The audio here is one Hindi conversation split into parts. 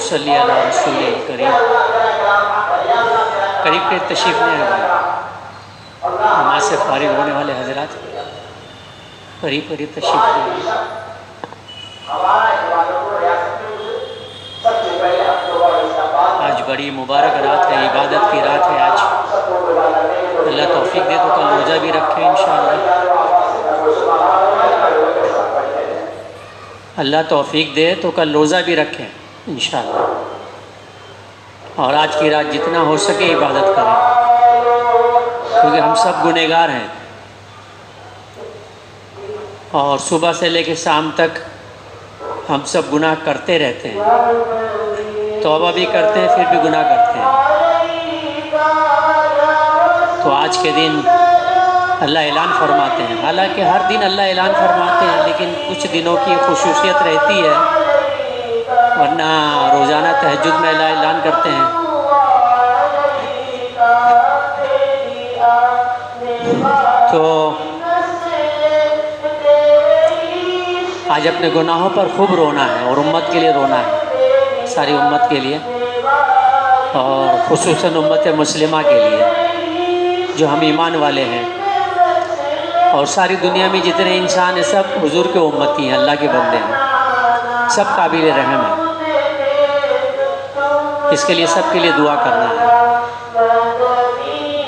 सल्ली अला रसूलिल करीम। करीब के तशरीफ़ नहीं है भाई, नमाज से फारिग होने वाले हजरात करीब करीब तशरीफ़ नहीं है। आज बड़ी मुबारक रात है, इबादत की रात है आज। अल्लाह तौफीक दे तो कल रोज़ा भी रखें इंशाअल्लाह। अल्लाह तौफीक दे तो कल रोज़ा भी रखें इंशाअल्लाह। और आज की रात जितना हो सके इबादत करें, क्योंकि हम सब गुनहगार हैं और सुबह से लेकर शाम तक हम सब गुनाह करते रहते हैं। तौबा भी करते हैं फिर भी गुनाह करते हैं। तो आज के दिन अल्लाह ऐलान फरमाते हैं, हालांकि हर दिन अल्लाह ऐलान फरमाते हैं, लेकिन कुछ दिनों की खुसूसियत रहती है, वरना रोज़ाना तहज्जुद में अल्लाह ऐलान करते हैं। तो आज अपने गुनाहों पर खूब रोना है और उम्मत के लिए रोना है, सारी उम्मत के लिए और खुसूसन उम्मत मुस्लिमा के लिए जो हम ईमान वाले हैं। और सारी दुनिया में जितने इंसान हैं सब हुजूर के उम्मती हैं, अल्लाह के बंदे हैं, सब काबिल रहम हैं। इसके लिए सब के लिए दुआ करना है।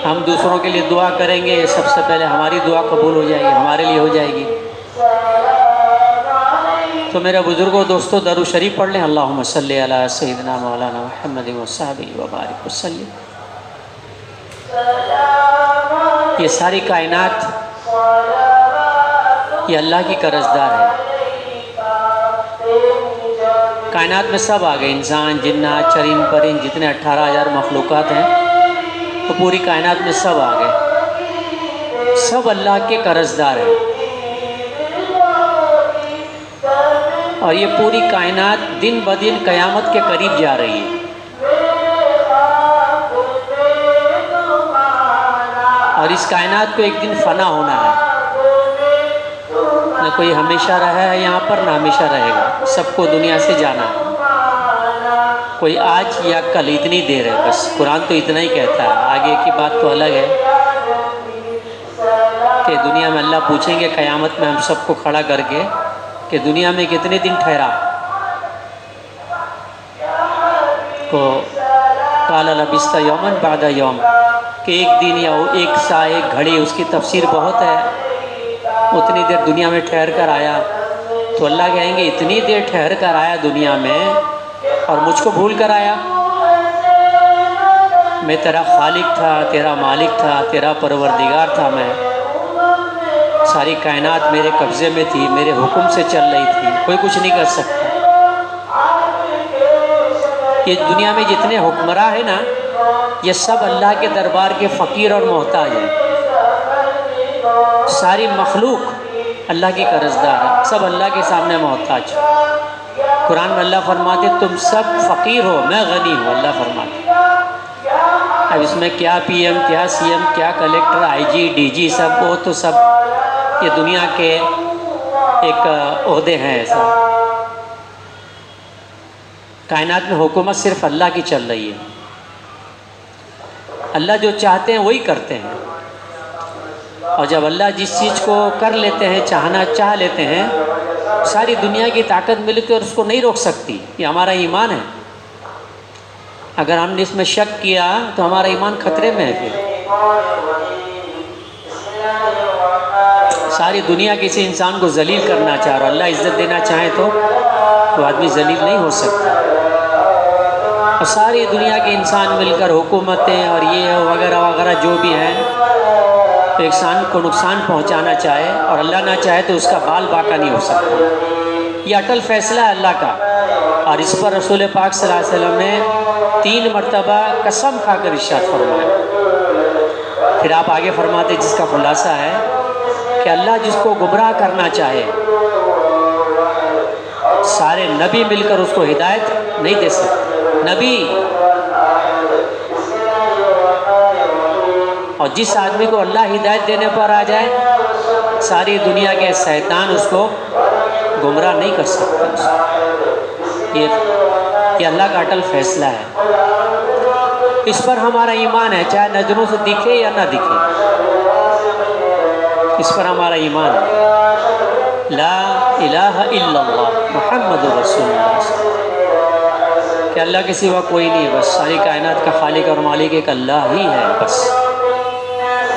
हम दूसरों के लिए दुआ करेंगे, सबसे पहले हमारी दुआ कबूल हो जाएगी, हमारे लिए हो जाएगी। तो मेरे बुज़ुर्गों दोस्तों दरूद शरीफ पढ़ लें। अल्लाहुम्मा सल्ली अला सय्यिदिना मौलाना मुहम्मद व सहाबिही व बारिक वसल्लिम। ये सारी कायनात ये अल्लाह की कर्जदार है। कायनात में सब आ गए, इंसान जिन्नात चरिंद परिंद जितने 18,000 मखलूक़ात हैं, तो पूरी कायनात में सब आ गए, सब अल्लाह के कर्जदार हैं। और ये पूरी कायनात दिन ब दिन क़यामत के करीब जा रही है। और इस कायनात को एक दिन फ़ना होना है, न कोई हमेशा रहा है यहाँ पर न हमेशा रहेगा, सबको दुनिया से जाना है। कोई आज या कल इतनी देर है बस, कुरान तो इतना ही कहता है, आगे की बात तो अलग है कि दुनिया में अल्लाह पूछेंगे क़यामत में हम सबको खड़ा करके कि दुनिया में कितने दिन ठहरा। तो काला लबिस्ता यौमन बादा यौम, कि एक दिन या एक सा एक घड़ी, उसकी तफसीर बहुत है। उतनी देर दुनिया में ठहर कर आया, तो अल्लाह कहेंगे इतनी देर ठहर कर आया दुनिया में और मुझको भूल कर आया। मैं तेरा खालिक था, तेरा मालिक था, तेरा परवरदिगार था। मैं सारी कायनात मेरे कब्ज़े में थी, मेरे हुक्म से चल रही थी, कोई कुछ नहीं कर सकता। ये दुनिया में जितने हुक्मरां हैं ना, ये सब अल्लाह के दरबार के फ़कीर और मोहताज हैं। सारी मखलूक अल्लाह की कर्जदार है, सब अल्लाह के सामने मोहताज। कुरान में अल्लाह फरमाते तुम सब फ़कीर हो, मैं गनी हूँ, अल्लाह फरमाते। अब इसमें क्या पीएम, क्या सीएम, क्या कलेक्टर, आईजी, डीजी, सब वो तो सब ये दुनिया के एक ओहदे हैं। ऐसा कायनात में हुकूमत सिर्फ अल्लाह की चल रही है। अल्लाह जो चाहते हैं वही करते हैं, और जब अल्लाह जिस चीज़ को कर लेते हैं, चाहना चाह लेते हैं, सारी दुनिया की ताकत मिलकर उसको नहीं रोक सकती। ये हमारा ईमान है। अगर हमने इसमें शक किया तो हमारा ईमान खतरे में है। फिर सारी दुनिया किसी इंसान को जलील करना चाहे और अल्लाह इज़्ज़त देना चाहे तो आदमी जलील नहीं हो सकता। और सारी दुनिया के इंसान मिलकर हुकूमतें और ये वगैरह वगैरह जो भी हैं, तो इंसान को नुकसान पहुंचाना चाहे और अल्लाह ना चाहे तो उसका बाल बाका नहीं हो सकता। ये अटल फैसला है अल्लाह का। और इस पर रसूल पाक सल्लल्लाहु अलैहि वसल्लम ने 3 मरतबा कसम खाकर इरशाद फरमाया। फिर आप आगे फरमाते जिसका खुलासा है कि अल्लाह जिसको गुमराह करना चाहे, सारे नबी मिलकर उसको हिदायत नहीं दे सकते। नबी और जिस आदमी को अल्लाह हिदायत देने पर आ जाए, सारी दुनिया के शैतान उसको गुमराह नहीं कर सकते। ये ये अल्लाह का अटल फैसला है। इस पर हमारा ईमान है, चाहे नजरों से दिखे या ना दिखे, इस पर हमारा ईमान है। ला इलाहा इल्लल्लाह मुहम्मदुर रसूलुल्लाह, कि अल्लाह के सिवा कोई नहीं, बस सारी कायनात का खालिक और मालिक एक अल्लाह ही है। बस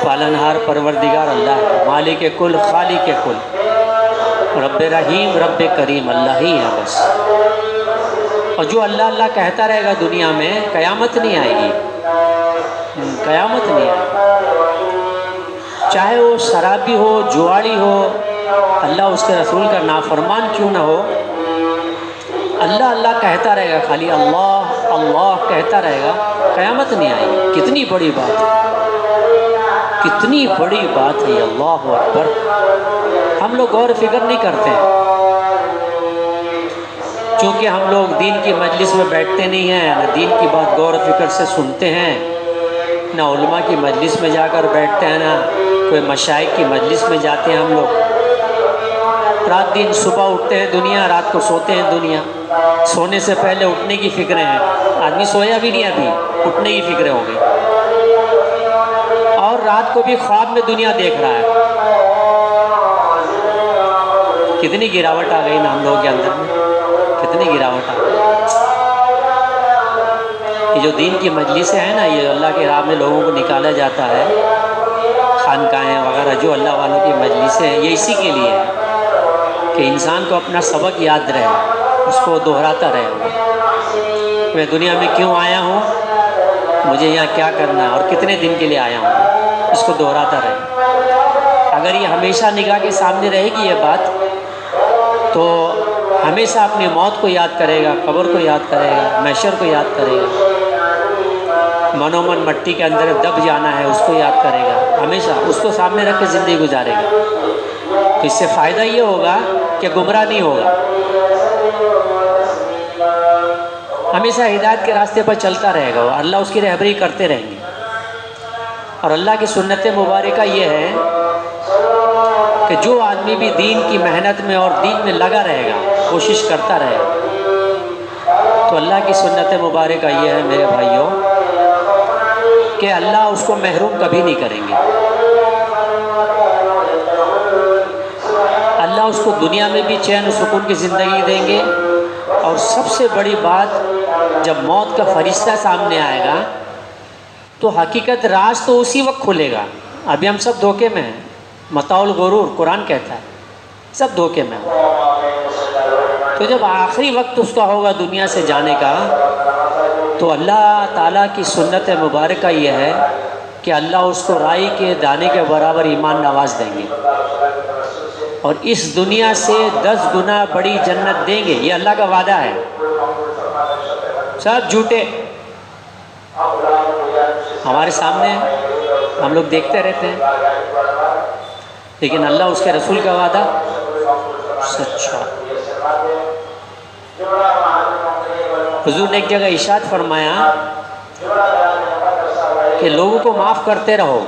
पालनहार परवरदिगार अल्लाह है, मालिक कुल खालिक कुल, रब्ब रहीम रब्ब करीम अल्लाह ही है बस। और जो अल्लाह अल्लाह कहता रहेगा दुनिया में, क़यामत नहीं आएगी, क़यामत नहीं आएगी। चाहे वो शराबी हो, जुआड़ी हो, अल्लाह उसके रसूल का नाफरमान क्यों ना हो, अल्लाह अल्लाह कहता रहेगा, खाली अल्लाह अल्लाह कहता रहेगा, क़यामत नहीं आएगी। कितनी बड़ी बात है, कितनी बड़ी बात है, अल्लाह अकबर। हम लोग गौर फिक्र नहीं करते हैं, क्योंकि हम लोग दीन की मजलिस में बैठते नहीं हैं, न दीन की बात गौर फिक्र से सुनते हैं, ना उलमा की मजलिस में जाकर बैठते हैं, ना कोई मशाइख की मजलिस में जाते हैं। हम लोग रात दिन सुबह उठते हैं दुनिया, रात को सोते हैं दुनिया। सोने से पहले उठने की फिक्रें हैं, आदमी सोया भी नहीं अभी, उठने की फिक्रें हो गई। और रात को भी ख्वाब में दुनिया देख रहा है। कितनी गिरावट आ गई ना हम लोगों के अंदर में, कितनी गिरावट आ गई। ये जो दीन की मजलिसें हैं ना, ये अल्लाह के राह में लोगों को निकाला जाता है, खानकाहें वगैरह जो अल्लाह वालों की मजलिसें हैं, ये इसी के लिए है कि इंसान को अपना सबक याद रहे, उसको दोहराता रहे। मैं दुनिया में क्यों आया हूँ, मुझे यहाँ क्या करना है और कितने दिन के लिए आया हूँ, इसको दोहराता रहे। अगर ये हमेशा निगाह के सामने रहेगी ये बात, तो हमेशा अपनी मौत को याद करेगा, कब्र को याद करेगा, महशर को याद करेगा, मनोमन मट्टी के अंदर दब जाना है उसको याद करेगा, हमेशा उसको सामने रख के ज़िंदगी गुजारेगा। तो इससे फ़ायदा ये होगा कि गुमराह नहीं होगा, हमेशा हिदायत के रास्ते पर चलता रहेगा, अल्लाह उसकी रहबरी करते रहेंगे। और अल्लाह की सुन्नत मुबारका ये है कि जो आदमी भी दीन की मेहनत में और दीन में लगा रहेगा, कोशिश करता रहेगा, तो अल्लाह की सुन्नत मुबारका ये है मेरे भाइयों कि अल्लाह उसको महरूम कभी नहीं करेंगे। अल्लाह उसको दुनिया में भी चैन और सुकून की ज़िंदगी देंगे। और सबसे बड़ी बात, जब मौत का फरिश्ता सामने आएगा तो हकीकत राज तो उसी वक्त खुलेगा। अभी हम सब धोखे में हैं, मताउल गुरूर कुरान कहता है, सब धोखे में हैं। तो जब आखिरी वक्त उसका होगा दुनिया से जाने का, तो अल्लाह ताला की सुन्नत मुबारका ये है कि अल्लाह उसको राई के दाने के बराबर ईमान नवाज देंगे और इस दुनिया से 10 गुना बड़ी जन्नत देंगे। ये अल्लाह का वादा है। सब झूठे हमारे सामने हम लोग देखते रहते हैं, लेकिन अल्लाह उसके रसूल का वादा सच्चा। हुजूर ने एक जगह इरशाद फरमाया कि लोगों को माफ़ करते रहो,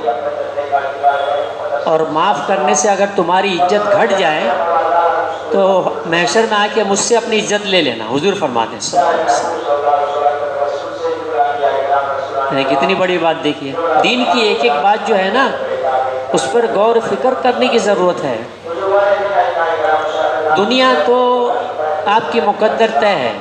और माफ़ करने से अगर तुम्हारी इज्जत घट जाए तो महशर में आके मुझसे अपनी इज्जत ले लेना। हुजूर फरमाते हैं, कितनी बड़ी बात देखिए। दीन की एक एक बात जो है ना, उस पर गौर फिक्र करने की ज़रूरत है। दुनिया तो आपकी मुकद्दर तय है,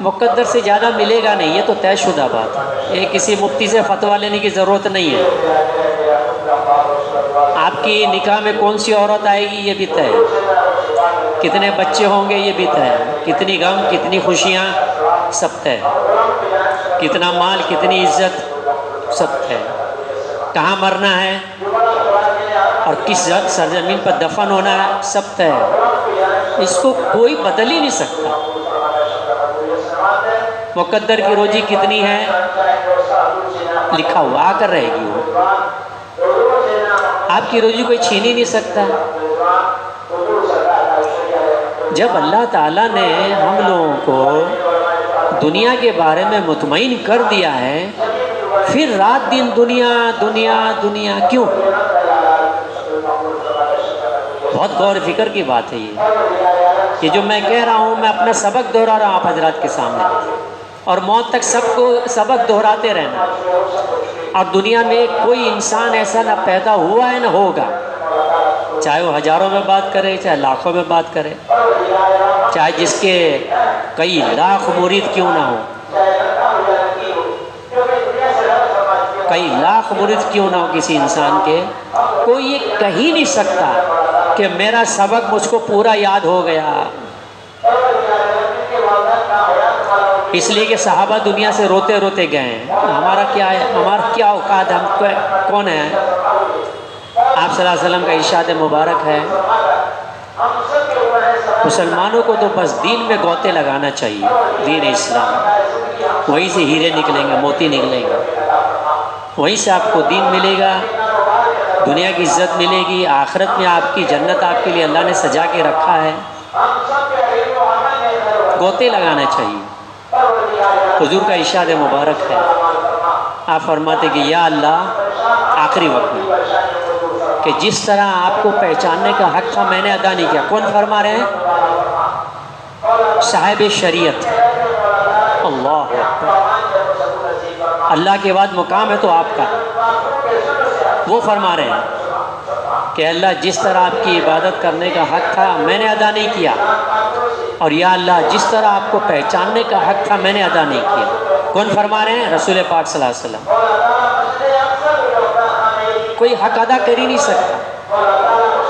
मुकद्दर से ज़्यादा मिलेगा नहीं, ये तो तयशुदा बात है। ये किसी मुफ्ती से फतवा लेने की ज़रूरत नहीं है। आपकी निकाह में कौन सी औरत आएगी ये भी तय है, कितने बच्चे होंगे ये भी तय है, कितनी गम कितनी खुशियाँ सब तय, कितना माल कितनी इज्जत सब तय, कहाँ मरना है और किस सरजमीन पर दफन होना है सब तय है। इसको कोई बदल ही नहीं सकता। मुकद्दर की रोजी कितनी है लिखा हुआ आकर रहेगी, वो आपकी रोजी कोई छीन ही नहीं सकता। जब अल्लाह ताला ने हम लोगों को दुनिया के बारे में मुतमईन कर दिया है, फिर रात दिन दुनिया दुनिया दुनिया क्यों? बहुत गौर फिक्र की बात है ये जो मैं कह रहा हूँ, मैं अपना सबक दोहरा रहा हूँ आप हजरात के सामने, और मौत तक सबको सबक दोहराते रहना। और दुनिया में कोई इंसान ऐसा ना पैदा हुआ है ना होगा, चाहे वो हज़ारों में बात करे, चाहे लाखों में बात करे, चाहे जिसके कई लाख मुरीद क्यों ना हो, कई लाख मुरीद क्यों ना हो किसी इंसान के, कोई ये कह ही नहीं सकता कि मेरा सबक मुझको पूरा याद हो गया। इसलिए कि सहाबा दुनिया से रोते रोते गए हैं। हमारा क्या है, हमारा क्या औकात, हम कौन है? आप सल्लल्लाहु अलैहि वसल्लम का इरशाद मुबारक है, मुसलमानों को तो बस दीन में गौते लगाना चाहिए, दीन इस्लाम, वहीं से हीरे निकलेंगे, मोती निकलेंगे, वहीं से आपको दीन मिलेगा, दुनिया की इज्जत मिलेगी, आखिरत में आपकी जन्नत आपके लिए अल्लाह ने सजा के रखा है। गोते लगाना चाहिए। हुजूर का इरशाद मुबारक है, आप फरमाते कि या अल्लाह आखिरी वक्त में कि जिस तरह आपको पहचानने का हक़ था मैंने अदा नहीं किया। कौन फरमा रहे हैं? साहिब शरीयत। अल्लाह अकबर, अल्लाह के बाद मुकाम है तो आपका। वो फरमा रहे हैं कि अल्लाह जिस तरह आपकी इबादत करने का हक़ था मैंने अदा नहीं किया, और या अल्लाह जिस तरह आपको पहचानने का हक़ था मैंने अदा नहीं किया। कौन फरमा रहे हैं? रसूल पाक सल्लल्लाहु अलैहि वसल्लम। कोई हक़ अदा कर ही नहीं सकता,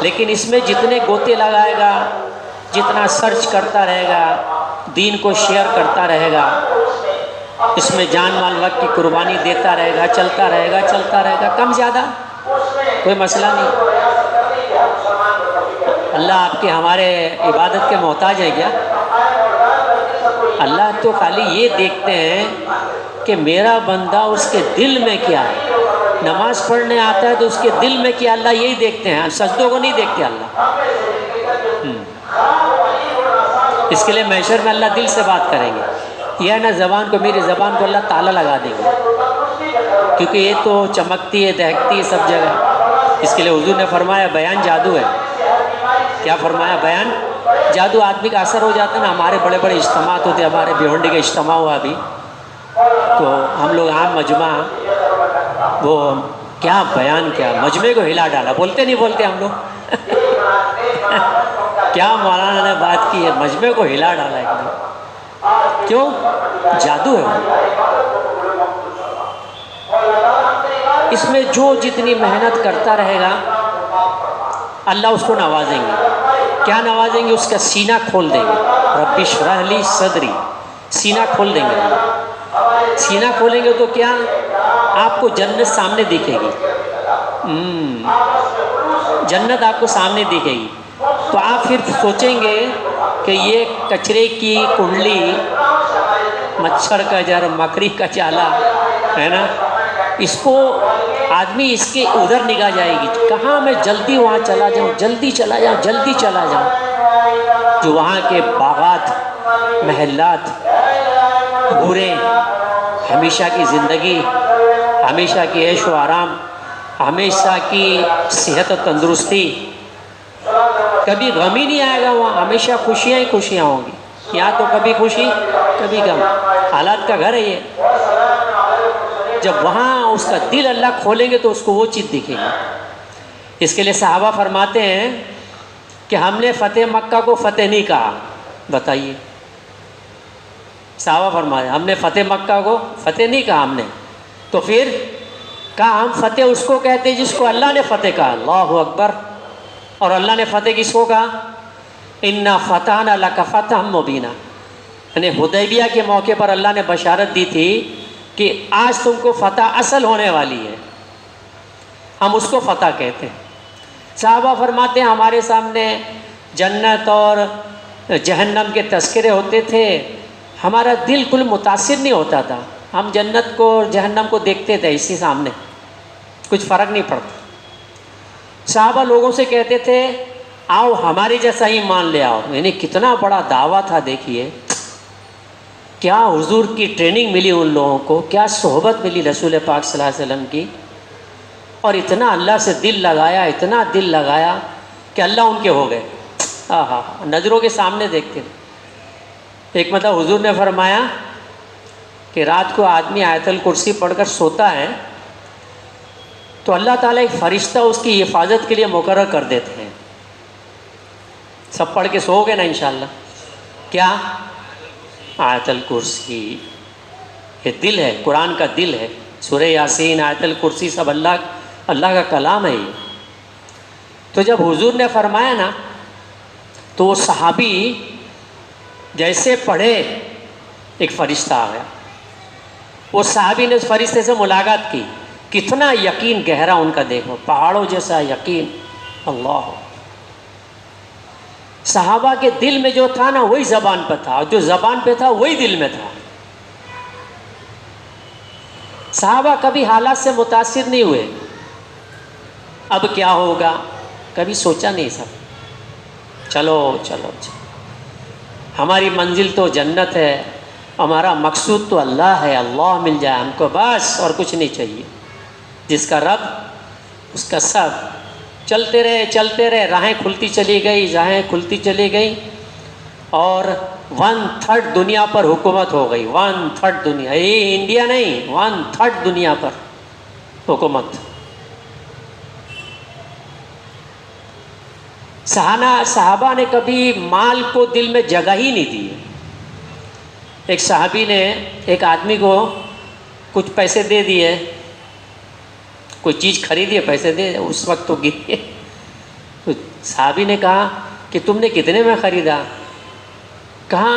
लेकिन इसमें जितने गोते लगाएगा, जितना सर्च करता रहेगा, दीन को शेयर करता रहेगा, इसमें जान माल वक्त की कुर्बानी देता रहेगा, चलता रहेगा, कम ज़्यादा कोई मसला नहीं। अल्लाह आपके हमारे इबादत के मोहताज है क्या? अल्लाह तो खाली ये देखते हैं कि मेरा बंदा उसके दिल में क्या है। नमाज़ पढ़ने आता है तो उसके दिल में क्या, अल्लाह यही देखते हैं, सजदों को नहीं देखते अल्लाह। इसके लिए महशर में अल्लाह दिल से बात करेंगे। यह ना ज़बान को, मेरी ज़बान को अल्लाह ताला लगा देंगे, क्योंकि ये तो चमकती है, दहकती है सब जगह। इसके लिए हुजूर ने फरमाया बयान जादू है। क्या फरमाया? बयान जादू। आदमी का असर हो जाता है ना। हमारे बड़े बड़े इज्तिमात होते, हमारे भिवंडी का इज्तिमा हुआ अभी, तो हम लोग आम मजमा, वो क्या बयान, क्या मजमे को हिला डाला। बोलते नहीं बोलते हम लोग क्या मौलाना ने बात की है, मजमे को हिला डाला एकदम। क्यों? जादू है। इसमें जो जितनी मेहनत करता रहेगा अल्लाह उसको नवाजेंगे। क्या नवाजेंगे? उसका सीना खोल देंगे। रब्बी इश्रह ली सदरी, सीना खोल देंगे। सीना खोलेंगे तो क्या, आपको जन्नत सामने दिखेगी। जन्नत आपको सामने दिखेगी, तो आप फिर सोचेंगे कि ये कचरे की कुंडली, मच्छर का जर, मकड़ी का जाला है ना, इसको आदमी इसके उधर निगाह जाएगी, कहाँ मैं जल्दी वहाँ चला जाऊँ, जल्दी चला जाऊँ, जल्दी चला जाऊँ। जो वहाँ के बागात, महलात, बुरे, हमेशा की ज़िंदगी, हमेशा की ऐश व आराम, हमेशा की सेहत और तंदुरुस्ती, कभी गम ही नहीं आएगा वहाँ, हमेशा खुशियाँ ही खुशियाँ होंगी। यहाँ तो कभी खुशी कभी गम, हालात का घर है ये। जब वहाँ उसका दिल अल्लाह खोलेंगे तो उसको वो चीज़ दिखेगी। इसके लिए सहाबा फरमाते हैं कि हमने फ़तेह मक्का को फ़तेह नहीं कहा। बताइए, सहाबा फरमाते हमने फ़तेह मक्का को फ़तेह नहीं कहा हमने, तो फिर कहा हम फ़तेह उसको कहते जिसको अल्लाह ने फ़तेह कहा। अल्लाहु अकबर। और अल्लाह ने फ़तेह किसको कहा? इन्ना फ़तहना लका फ़तहम मुबीना। यानी हुदैबिया के मौके पर अल्लाह ने बशारत दी थी कि आज तुमको फ़तह असल होने वाली है, हम उसको फ़तह कहते हैं। साहबा फरमाते हैं हमारे सामने जन्नत और जहन्नम के तस्करे होते थे, हमारा दिल कुल मुतासिर नहीं होता था। हम जन्नत को और जहन्नम को देखते थे इसी सामने, कुछ फ़र्क नहीं पड़ता। साहबा लोगों से कहते थे आओ हमारे जैसा ही मान ले आओ। यानी कितना बड़ा दावा था। देखिए क्या हुजूर की ट्रेनिंग मिली उन लोगों को, क्या सोहबत मिली रसूल पाक सल्लल्लाहु अलैहि वसल्लम की, और इतना अल्लाह से दिल लगाया, इतना दिल लगाया कि अल्लाह उनके हो गए। आहा, नज़रों के सामने देखते थे। एक मतलब हुजूर ने फरमाया कि रात को आदमी आयतल कुर्सी पढ़कर सोता है तो अल्लाह ताला एक फ़रिश्ता उसकी हिफाजत के लिए मुकर्रर कर देते हैं। सब पढ़ के सोओगे ना इंशाअल्लाह। क्या? आयतल कुर्सी, ये दिल है, कुरान का दिल है। सूरह यासीन, आयतल कुर्सी सब अल्लाह का कलाम है ये। तो जब हुजूर ने फरमाया ना तो वो सहाबी जैसे पढ़े एक फ़रिश्ता आ गया। वो सहाबी ने उस फरिश्ते से मुलाकात की। कितना यकीन गहरा उनका, देखो पहाड़ों जैसा यकीन। अल्लाह, सहाबा के दिल में जो था ना वही ज़बान पर था, और जो ज़बान पे था वही दिल में था। सहाबा कभी हालात से मुतासिर नहीं हुए, अब क्या होगा कभी सोचा नहीं। सब चलो चलो चलो, हमारी मंजिल तो जन्नत है, हमारा मकसूद तो अल्लाह है, अल्लाह मिल जाए हमको बस, और कुछ नहीं चाहिए। जिसका रब उसका सब। चलते रहे, राहें खुलती चली गई, और 1/3 दुनिया पर हुकूमत हो गई। 1/3 दुनिया, ये इंडिया नहीं, 1/3 दुनिया पर हुकूमत। सहाबा ने कभी माल को दिल में जगह ही नहीं दी। एक सहाबी ने एक आदमी को कुछ पैसे दे दिए, कोई चीज़ खरीदी, पैसे दे, उस वक्त तो गिरे। तो सहाबी ने कहा कि तुमने कितने में ख़रीदा? कहा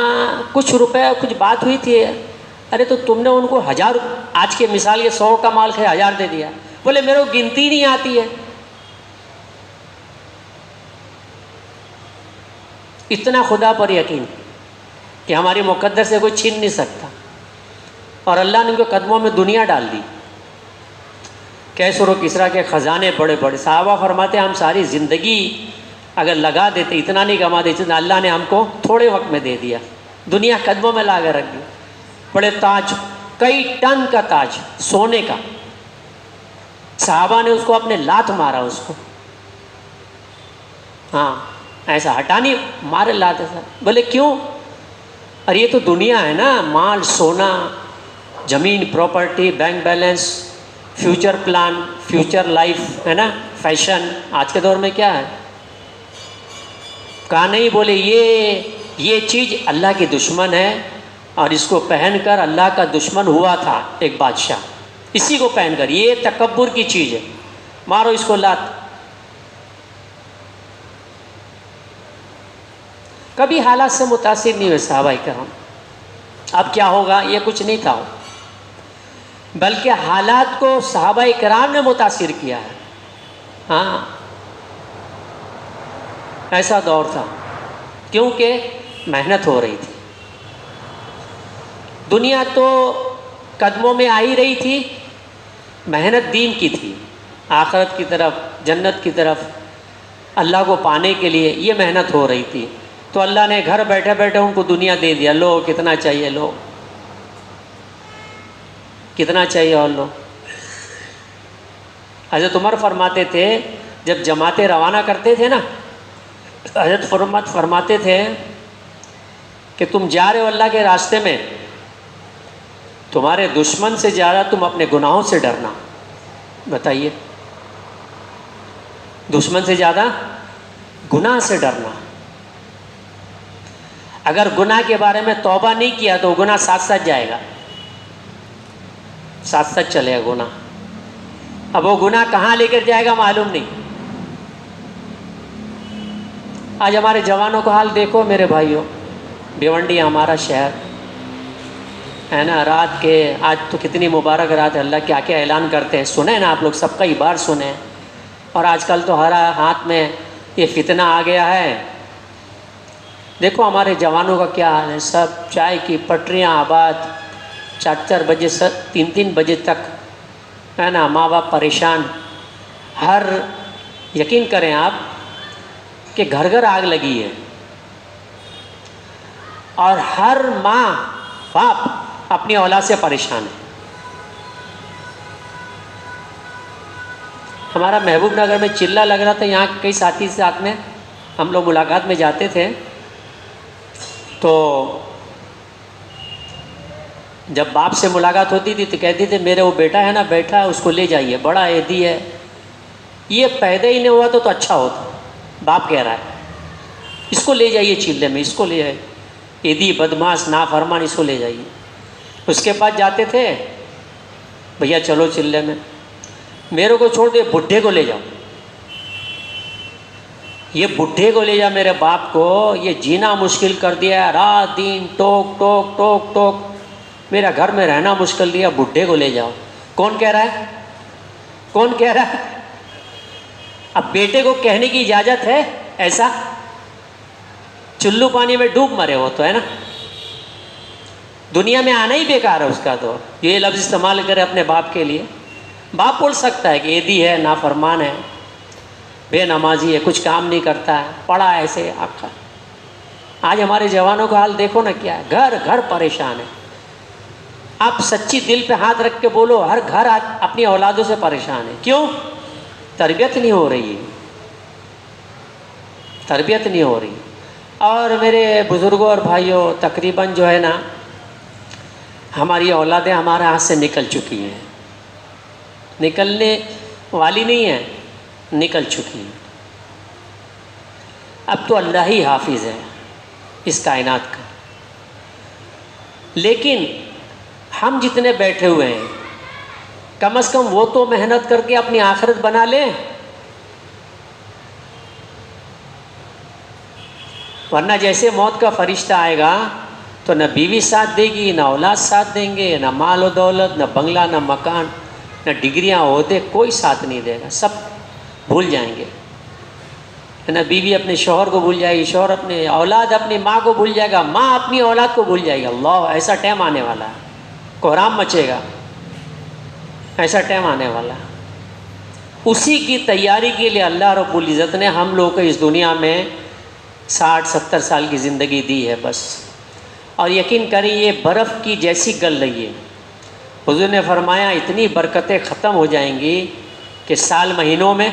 कुछ रुपए, कुछ बात हुई थी। अरे तो तुमने उनको 1000, आज के मिसाल ये 100 का माल है 1000 दे दिया। बोले मेरे को गिनती नहीं आती है। इतना खुदा पर यकीन कि हमारी मुकद्दर से कोई छीन नहीं सकता, और अल्लाह ने उनके कदमों में दुनिया डाल दी। कैसर और किसरा के ख़जाने बड़े बड़े। साहबा फरमाते हम सारी ज़िंदगी अगर लगा देते इतना नहीं कमा देते, अल्लाह ने हमको थोड़े वक्त में दे दिया, दुनिया कदमों में ला कर रख दी। बड़े ताज, कई टन का ताज सोने का, साहबा ने उसको अपने लात मारा उसको। हाँ, ऐसा हटानी मारे लाते सर। बोले क्यों? अरे ये तो दुनिया है ना, माल, सोना, ज़मीन, property, bank balance, future plan, future life है ना, फैशन। आज के दौर में क्या है? कहा नहीं, बोले ये चीज़ अल्लाह की दुश्मन है, और इसको पहनकर अल्लाह का दुश्मन हुआ था एक बादशाह, इसी को पहनकर, ये तकब्बुर की चीज़ है, मारो इसको लात। कभी हालात से मुतासिर नहीं हुए सहाबाए किराम। अब क्या होगा ये कुछ नहीं था, बल्कि हालात को सहाबाए किराम ने मुतासिर किया है। हाँ, ऐसा दौर था, क्योंकि मेहनत हो रही थी, दुनिया तो कदमों में आ ही रही थी, मेहनत दीन की थी, आखिरत की तरफ, जन्नत की तरफ, अल्लाह को पाने के लिए ये मेहनत हो रही थी। तो अल्लाह ने घर बैठे बैठे उनको दुनिया दे दिया। लो कितना चाहिए, लो कितना चाहिए और लो। हज़रत उमर फरमाते थे, जब जमातें रवाना करते थे ना, हज़रत फरमाते थे कि तुम जा रहे हो अल्लाह के रास्ते में, तुम्हारे दुश्मन से ज़्यादा तुम अपने गुनाहों से डरना। बताइए, दुश्मन से ज़्यादा गुनाह से डरना। अगर गुनाह के बारे में तौबा नहीं किया तो गुनाह साथ साथ जाएगा, साथ साथ चलेगा गुनाह। अब वो गुनाह कहाँ लेकर जाएगा मालूम नहीं। आज हमारे जवानों का हाल देखो मेरे भाइयों, भिवंडी हमारा शहर है ना, रात के, आज तो कितनी मुबारक रात है, अल्लाह क्या क्या ऐलान करते हैं, सुने ना आप लोग, सबका ही बार सुने। और आजकल तो हर हाथ में ये फितना आ गया है। देखो हमारे जवानों का क्या हाल है, सब चाय की पटरियाँ आबाद, 4-4 बजे से 3-3 बजे तक है ना, माँ बाप परेशान। हर यकीन करें आप कि घर घर आग लगी है, और हर माँ बाप अपनी औलाद से परेशान है। हमारा महबूब नगर में चिल्ला लग रहा था, यहाँ कई साथी साथ में हम लोग मुलाकात में जाते थे, तो जब बाप से मुलाकात होती थी तो कहती थी मेरे वो बेटा है ना बैठा है उसको ले जाइए, बड़ा एदी है, ये पैदा ही नहीं हुआ तो अच्छा होता। बाप कह रहा है इसको ले जाइए चिल्ले में, इसको ले जाइए, एदी बदमाश नाफरमान, इसको ले जाइए। उसके पास जाते थे, भैया चलो चिल्ले में, मेरे को छोड़ दे, बुढ़े को ले जाओ, ये बुढ़े को ले जा, मेरे बाप को ये जीना मुश्किल कर दिया, रात दिन टोक टोक टोक टोक, मेरा घर में रहना मुश्किल दिया, बुढ़े को ले जाओ। कौन कह रहा है? कौन कह रहा है? अब बेटे को कहने की इजाज़त है ऐसा? चुल्लू पानी में डूब मरे हो तो, है ना, दुनिया में आना ही बेकार है उसका। तो ये लफ्ज़ इस्तेमाल करे अपने बाप के लिए। बाप बोल सकता है कि एदी है, नाफरमान है, बेनमाजी है, कुछ काम नहीं करता है, पड़ा है ऐसे आपका। आज हमारे जवानों का हाल देखो ना क्या है, घर घर परेशान है। आप सच्ची दिल पे हाथ रख के बोलो, हर घर अपनी औलादों से परेशान है। क्यों? तरबियत नहीं हो रही है, तरबियत नहीं हो रही। और मेरे बुज़ुर्गों और भाइयों, तकरीबन जो है ना हमारी औलादें हमारे हाथ से निकल चुकी हैं, निकलने वाली नहीं है, निकल चुकी हैं। अब तो अल्लाह ही हाफिज़ है इस कायनात का। लेकिन हम जितने बैठे हुए हैं, कम से कम वो तो मेहनत करके अपनी आखिरत बना लें, वरना जैसे मौत का फरिश्ता आएगा तो न बीवी साथ देगी, न औलाद साथ देंगे, न माल और दौलत, न बंगला, न मकान, न डिग्रियां होते, कोई साथ नहीं देगा, सब भूल जाएंगे। न बीवी अपने शौहर को भूल जाएगी, शौहर अपने, औलाद अपनी माँ को भूल जाएगा, माँ अपनी औलाद को भूल जाएगी। अल्लाह, ऐसा टाइम आने वाला है, कोहराम मचेगा, ऐसा टाइम आने वाला। उसी की तैयारी के लिए अल्लाह रब्बुल इज़्ज़त ने हम लोगों को इस दुनिया में 60-70 साल की ज़िंदगी दी है बस। और यकीन करिए ये बर्फ़ की जैसी गल रही है। हुज़ूर ने फरमाया इतनी बरकतें ख़त्म हो जाएंगी कि साल महीनों में,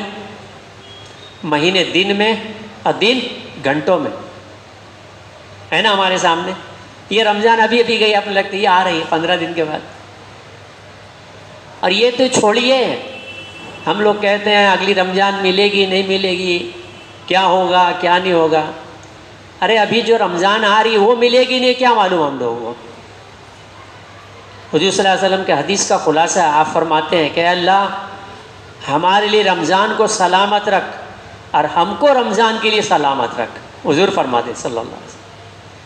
महीने दिन में, और दिन घंटों में, है ना हमारे सामने। ये रमज़ान अभी अभी गई, आपने लगता है ये आ रही है 15 दिन के बाद। और ये तो छोड़िए, हम लोग कहते हैं अगली रमज़ान मिलेगी नहीं मिलेगी, क्या होगा क्या नहीं होगा। अरे अभी जो रमज़ान आ रही है वो मिलेगी नहीं, क्या मालूम हम लोगों को। हुज़ूर सल्लल्लाहु अलैहि वसल्लम के हदीस का खुलासा आप फरमाते हैं कि अल्लाह हमारे लिए रमज़ान को सलामत रख और हमको रमज़ान के लिए सलामत रख। हुज़ूर फरमाते सल्लल्लाहु अलैहि वसल्लम,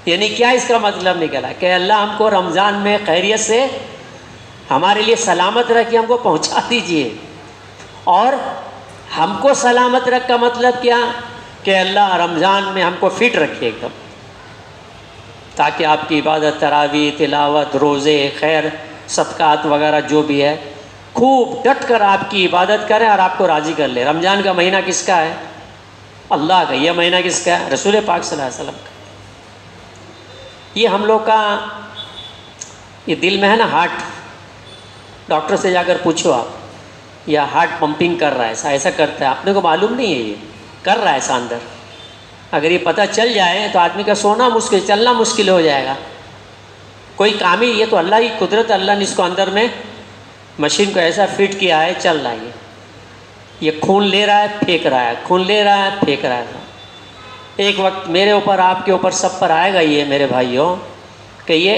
यानी क्या इसका मतलब निकला कि अल्लाह हमको रमज़ान में खैरियत से हमारे लिए सलामत रखिए, हमको पहुंचा दीजिए। और हमको सलामत रख का मतलब क्या कि अल्लाह रमज़ान में हमको फिट रखिए एकदम, ताकि आपकी इबादत, तरावी, तिलावत, रोज़े, खैर, सदक़ात वगैरह जो भी है, खूब डट कर आपकी इबादत करें और आपको राज़ी कर ले। रमज़ान का महीना किसका है? अल्लाह का। यह महीना किसका है? रसूल पाक सल्लल्लाहु अलैहि वसल्लम का। ये हम लोग का ये दिल में है ना, हार्ट, डॉक्टर से जाकर पूछो आप, या हार्ट पंपिंग कर रहा है, ऐसा करता है, आपने को मालूम नहीं है, ये कर रहा है ऐसा अंदर। अगर ये पता चल जाए तो आदमी का सोना मुश्किल, चलना मुश्किल हो जाएगा। कोई काम ही, ये तो अल्लाह की कुदरत, अल्लाह ने इसको अंदर में मशीन को ऐसा फिट किया है, चल रहा है। ये खून ले रहा है, फेंक रहा है, खून ले रहा है, फेंक रहा है। एक वक्त मेरे ऊपर, आपके ऊपर, सब पर आएगा ये मेरे भाइयों कि ये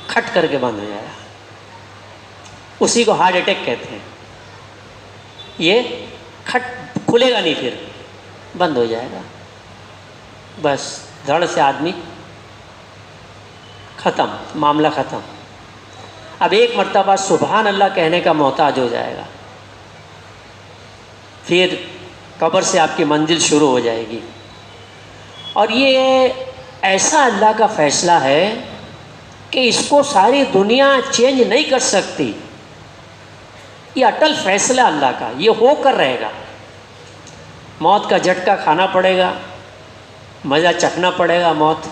खट करके बंद हो जाएगा। उसी को हार्ट अटैक कहते हैं। ये खट खुलेगा नहीं, फिर बंद हो जाएगा, बस धड़ से आदमी ख़त्म, मामला ख़त्म। अब एक मर्तबा सुभान अल्लाह कहने का मोहताज हो जाएगा, फिर कब्र से आपकी मंजिल शुरू हो जाएगी। और ये ऐसा अल्लाह का फ़ैसला है कि इसको सारी दुनिया चेंज नहीं कर सकती। ये अटल फैसला अल्लाह का, ये होकर रहेगा। मौत का झटका खाना पड़ेगा, मज़ा चखना पड़ेगा, मौत,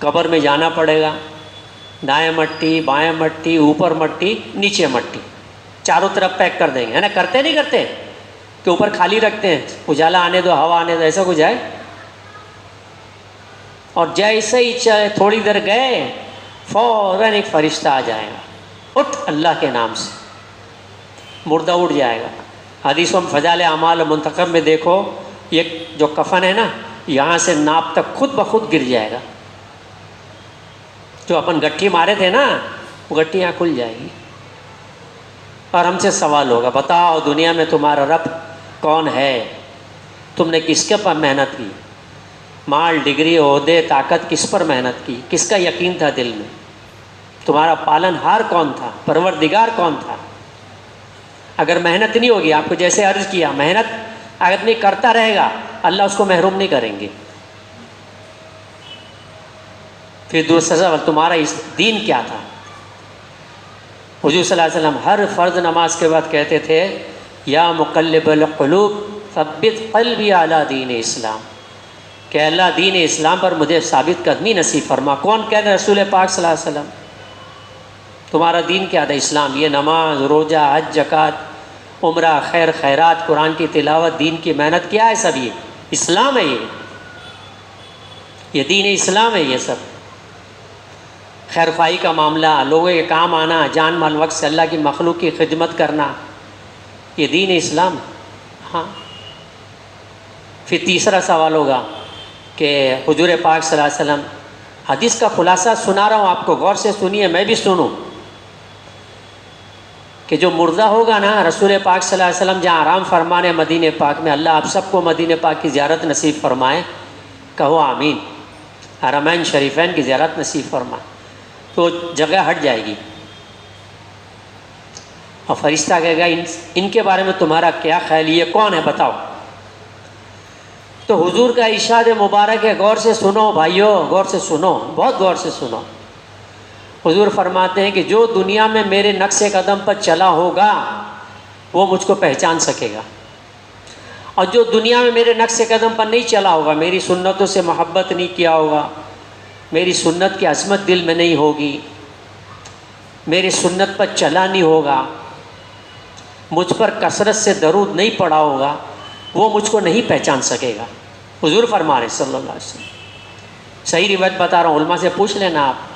कब्र में जाना पड़ेगा, दाएं मट्टी, बाएं मट्टी, ऊपर मट्टी, नीचे मट्टी, चारों तरफ पैक कर देंगे, है ना, करते नहीं करते, कि ऊपर खाली रखते हैं, उजाला आने दो, हवा आने दो, ऐसा कुछ है? और जैसे ही थोड़ी देर गए फौरन एक फरिश्ता आ जाएगा, उठ अल्लाह के नाम से, मुर्दा उठ जाएगा। हदीसों में फजाल अमाल मुंतखब में देखो, ये जो कफन है ना, यहाँ से नाप तक खुद ब खुद गिर जाएगा। जो अपन गट्ठी मारे थे ना, वो गट्ठी यहाँ खुल जाएगी और हमसे सवाल होगा, बताओ दुनिया में तुम्हारा रब कौन है? तुमने किसके पर मेहनत की? माल, डिग्री, ओहदे, ताकत, किस पर मेहनत की? किसका यकीन था दिल में? तुम्हारा पालनहार कौन था? परवरदिगार कौन था? अगर मेहनत नहीं होगी, आपको जैसे अर्ज़ किया, मेहनत अगर नहीं करता रहेगा, अल्लाह उसको महरूम नहीं करेंगे। फिर दूसरा सवाल, तुम्हारा इस दीन क्या था? हुजूर सल्लल्लाहु अलैहि वसल्लम हर फ़र्ज़ नमाज के बाद कहते थे, या मुक़ल्लिबल क़ुलूब सब्बित क़ल्बी अला दीन इस्लाम, कि अल्लाह दीन इस्लाम पर मुझे साबित कदमी नसीब फरमा। कौन कह रहे? रसूल पाक सल्लल्लाहु अलैहि वसल्लम। तुम्हारा दीन क्या था? इस्लाम। ये नमाज, रोज़ा, हज, ज़कात, उम्रा, खैर खैरात, कुरान की तिलावत, दीन की मेहनत, क्या है सब? ये इस्लाम है। ये दीन इस्लाम है। ये सब खैर ख्वाही का मामला, लोगों के काम आना, जान माल वक्त से अल्लाह की मखलूक की खिदमत करना, ये दीन इस्लाम। हाँ। फिर तीसरा सवाल होगा कि हुजूर पाक सल्लल्लाहु अलैहि वसल्लम, हदीस का खुलासा सुना रहा हूँ आपको, गौर से सुनिए, मैं भी सुनूँ, कि जो मुर्दा होगा ना, रसूल पाक सल्लल्लाहु अलैहि वसल्लम जहाँ आराम फरमाने मदीने पाक में, अल्लाह आप सबको मदीने पाक की ज़ियारत नसीब फरमाए, कहो आमीन। हरमैन शरीफैन की ज़ियारत नसीब फरमाए, तो जगह हट जाएगी और फरिश्ता कहेगा, इनके बारे में तुम्हारा क्या ख्याल, ये कौन है बताओ? तो हुजूर का इरशाद मुबारक है, गौर से सुनो भाइयों, गौर से सुनो, बहुत गौर से सुनो। हुजूर फरमाते हैं कि जो दुनिया में मेरे नक्शे कदम पर चला होगा वो मुझको पहचान सकेगा, और जो दुनिया में मेरे नक्शे कदम पर नहीं चला होगा, मेरी सुन्नतों से मोहब्बत नहीं किया होगा, मेरी सुन्नत की अज़मत दिल में नहीं होगी, मेरी सुन्नत पर चला नहीं होगा, मुझ पर कसरत से दरूद नहीं पड़ा होगा, वो मुझको नहीं पहचान सकेगा। हुजूर फरमा रहे सल्लल्लाहु अलैहि वसल्लम। सही रिवायत बता रहा हूँ, उलमा से पूछ लेना आप।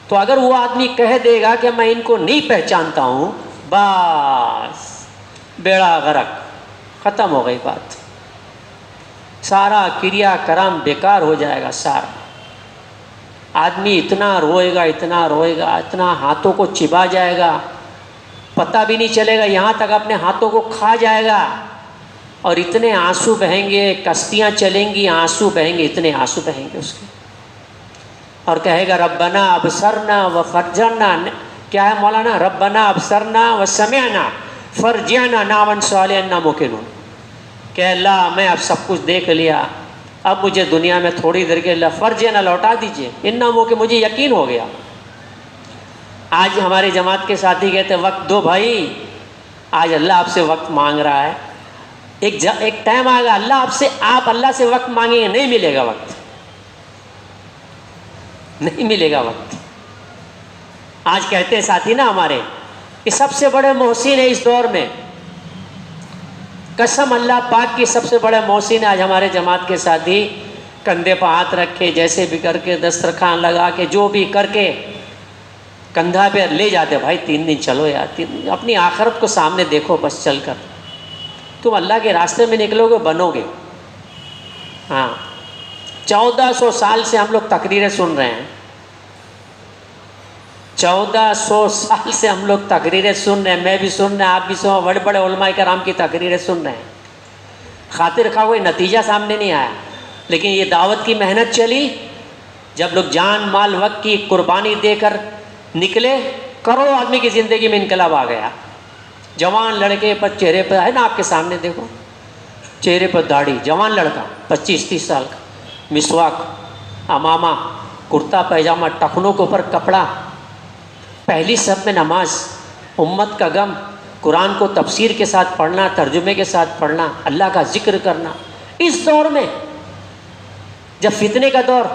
तो अगर वो आदमी कह देगा कि मैं इनको नहीं पहचानता हूँ, बस बेड़ा गर्क, ख़त्म हो गई बात, सारा क्रिया कर्म बेकार हो जाएगा सारा। आदमी इतना रोएगा, इतना रोएगा, इतना हाथों को चिबा जाएगा, पता भी नहीं चलेगा, यहाँ तक अपने हाथों को खा जाएगा, और इतने आंसू बहेंगे, कश्तियाँ चलेंगी, आंसू बहेंगे, इतने आंसू बहेंगे उसके, और कहेगा रब्बना अबसरना व फरजना, क्या है मौलाना? रब्बना अबसरना व समिअना फरजिअना नामन सालिहन मुकिनुन, कि अल्लाह मैं अब सब कुछ देख लिया, अब मुझे दुनिया में थोड़ी देर के लिए फरजिअना लौटा दीजिए, इन्ना मुके, मुझे यकीन हो गया। आज हमारे जमात के साथी कहते वक्त दो भाई, आज अल्लाह आपसे वक्त मांग रहा है। एक टाइम आएगा आप अल्लाह से वक्त मांगेंगे, नहीं मिलेगा वक्त, नहीं मिलेगा वक्त। आज कहते हैं साथी ना हमारे, ये सबसे बड़े मोहसिन है इस दौर में, कसम अल्लाह पाक की, सबसे बड़े मोहसिन है आज हमारे जमात के साथी। कंधे पर हाथ रखे, जैसे भी करके, दस्तरखान लगा के, जो भी करके कंधा पे ले जाते, भाई 3 दिन चलो यार, 3 दिन अपनी आखिरत को सामने देखो, बस चल कर तुम अल्लाह के रास्ते में निकलोगे, बनोगे। हाँ, 1400 साल से हम लोग तकरीरें सुन रहे हैं, 1400 साल से हम लोग तकरीरें सुन रहे हैं, मैं भी सुन रहे हैं, आप भी सुन, बड़े बड़े उलमा कराम की तकरीरें सुन रहे हैं। खातिर खा कोई नतीजा सामने नहीं आया, लेकिन ये दावत की मेहनत चली, जब लोग जान माल वक्त की कुर्बानी देकर निकले, करोड़ों आदमी की ज़िंदगी में इनकलाब आ गया। जवान लड़के पर चेहरे पर है ना, आपके सामने देखो, चेहरे पर दाढ़ी, जवान लड़का 25-30 साल का, मिसवाक, अमामा, कुर्ता पैजामा, टखनों के ऊपर कपड़ा, पहली सब में नमाज, उम्मत का गम, कुरान को तफसीर के साथ पढ़ना, तर्जुमे के साथ पढ़ना, अल्लाह का जिक्र करना। इस दौर में जब फितने का दौर,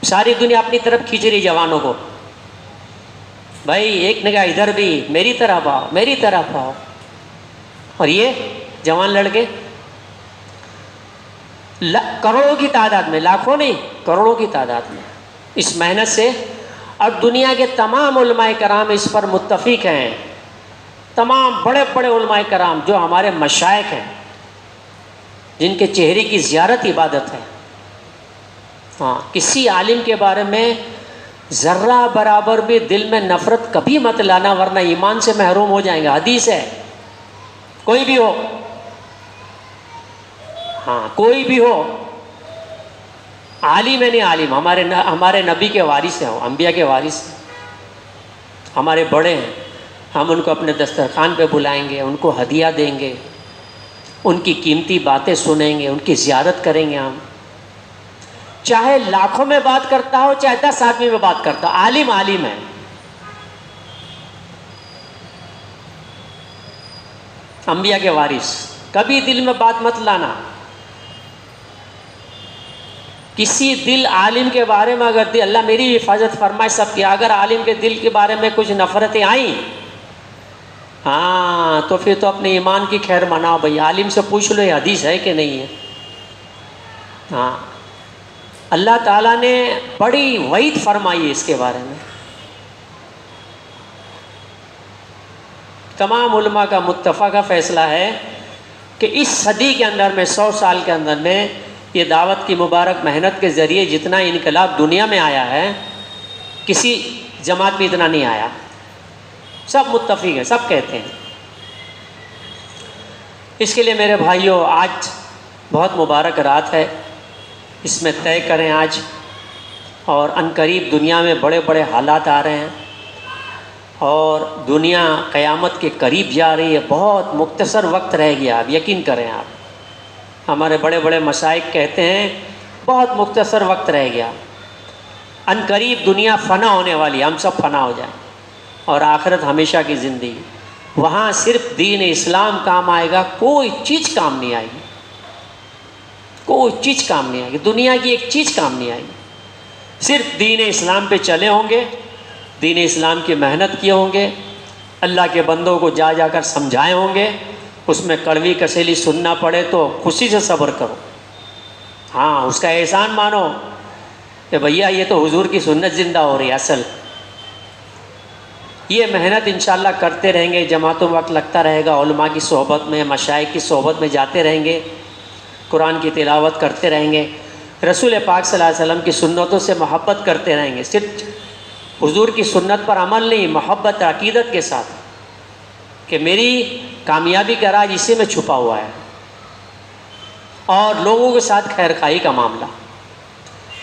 सारी दुनिया अपनी तरफ खींच रही जवानों को, भाई एक निगाह इधर भी, मेरी तरफ आओ, मेरी तरफ आओ। और ये जवान लड़के करोड़ों की तादाद में, लाखों नहीं करोड़ों की तादाद में इस मेहनत से, और दुनिया के तमाम उलमाए कराम इस पर मुत्तफिक हैं, तमाम बड़े बड़े उलमाए कराम जो हमारे मशाइख हैं, जिनके चेहरे की ज़ियारत इबादत है। हाँ, किसी आलिम के बारे में ज़र्रा बराबर भी दिल में नफ़रत कभी मत लाना, वरना ईमान से महरूम हो जाएंगे। हदीस है, कोई भी हो, हाँ कोई भी हो, आलिम है नहीं आलिम, हमारे नबी के वारिस हैं, अंबिया के वारिस हैं, हमारे बड़े हैं, हम उनको अपने दस्तरखान पे बुलाएंगे, उनको हदिया देंगे, उनकी कीमती बातें सुनेंगे, उनकी ज़ियारत करेंगे हम। चाहे लाखों में बात करता हो, चाहे 10 आदमी में बात करता हो, आलिम आलिम है। अंबिया के वारिस, कभी दिल में बात मत लाना। किसी दिल आलिम के बारे में अगर दिल, अल्लाह मेरी हिफाजत फरमाए सबकी, अगर आलिम के दिल के बारे में कुछ नफ़रतें आई, हाँ तो फिर तो अपने ईमान की खैर मनाओ भाई। आलिम से पूछ लो ये हदीस है कि नहीं है। हाँ, अल्लाह ताला ने बड़ी वईद फरमाई है इसके बारे में। तमाम उलमा का मुत्तफ़क़ा फ़ैसला है कि इस सदी के अंदर में, 100 साल के अंदर में, ये दावत की मुबारक मेहनत के ज़रिए जितना इनकलाब दुनिया में आया है, किसी जमात में इतना नहीं आया। सब मुत्तफ़िक़ हैं, सब कहते हैं। इसके लिए मेरे भाइयों, आज बहुत मुबारक रात है, इसमें तय करें आज। और अनकरीब दुनिया में बड़े बड़े हालात आ रहे हैं और दुनिया क़यामत के करीब जा रही है। बहुत मुख्तसर वक्त रह गया, अब यकीन करें आप। हमारे बड़े बड़े मशाइख कहते हैं बहुत मुख्तसर वक्त रह गया, अनकरीब दुनिया फ़ना होने वाली, हम सब फ़ना हो जाए और आखिरत हमेशा की ज़िंदगी। वहाँ सिर्फ दीन इस्लाम काम आएगा, कोई चीज़ काम नहीं आएगी, कोई चीज़ काम नहीं आएगी, दुनिया की एक चीज़ काम नहीं आएगी। सिर्फ दीन इस्लाम पे चले होंगे, दीन इस्लाम की मेहनत किए होंगे, अल्लाह के बंदों को जा जाकर समझाए होंगे, उसमें कड़वी कसेली सुनना पड़े तो खुशी से सब्र करो। हाँ, उसका एहसान मानो कि भैया ये तो हुजूर की सुन्नत ज़िंदा हो रही है। असल ये मेहनत इंशाअल्लाह करते रहेंगे, जमातों वक्त लगता रहेगा, उलमा की सोहबत में, मशाइख की सोहबत में जाते रहेंगे, कुरान की तिलावत करते रहेंगे, रसूल पाक सल्लल्लाहु अलैहि वसल्लम की सुन्नतों से मोहब्बत करते रहेंगे। सिर्फ हुजूर की सुन्नत पर अमल नहीं, मोहब्बत अकीदत के साथ कि मेरी कामयाबी का राज इसी में छुपा हुआ है। और लोगों के साथ खैरखाई का मामला,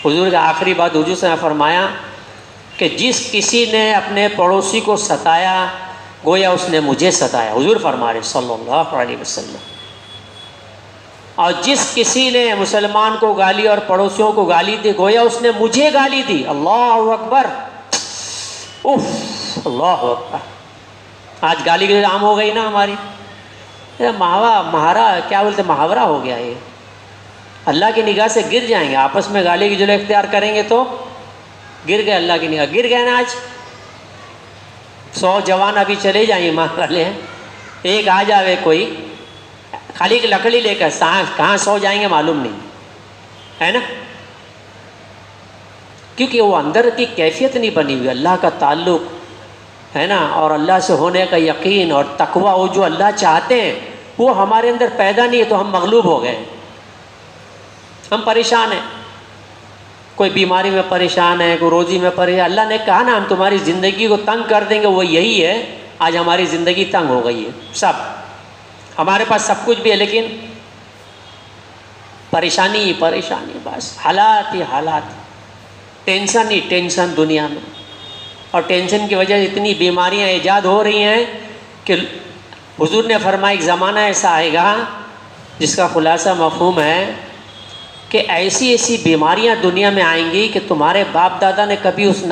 हुजूर का आखिरी बात हुजूर से फरमाया कि जिस किसी ने अपने पड़ोसी को सताया, गोया उसने मुझे सताया। हुजूर फरमा रहे सल्लल्लाहु अलैहि वसल्लम। और जिस किसी ने मुसलमान को गाली और पड़ोसियों को गाली दी, गोया उसने मुझे गाली दी। अल्लाह अकबर, उफ, अल्लाह अकबर। आज गाली गलौज आम हो गई ना हमारी, महारा क्या बोलते, मुहावरा हो गया ये। अल्लाह की निगाह से गिर जाएंगे, आपस में गाली की जो इख्तियार करेंगे तो गिर गए, अल्लाह की निगाह गिर गए ना। आज 100 जवान अभी चले जाएंगे मार वाले हैं, एक आ जावे कोई खाली की लकड़ी लेकर, कहाँ 100 जाएंगे मालूम नहीं है ना, क्योंकि वो अंदर की कैफियत नहीं बनी हुई, अल्लाह का ताल्लुक़ है ना, और अल्लाह से होने का यकीन और तकवा, वो जो अल्लाह चाहते हैं वो हमारे अंदर पैदा नहीं है, तो हम मगलूब हो गए, हम परेशान हैं। कोई बीमारी में परेशान है, कोई रोज़ी में परेशान। अल्लाह ने कहा ना हम तुम्हारी ज़िंदगी को तंग कर देंगे, वो यही है। आज हमारी ज़िंदगी तंग हो गई है, सब हमारे पास सब कुछ भी है, लेकिन परेशानी ही परेशानी, बस हालात ही हालात, टेंशन ही टेंशन दुनिया में। और टेंशन की वजह से इतनी बीमारियां ईजाद हो रही हैं कि हुजूर ने फरमाया एक ज़माना ऐसा आएगा जिसका खुलासा मफ़हूम है कि ऐसी ऐसी बीमारियां दुनिया में आएंगी कि तुम्हारे बाप दादा ने कभी उस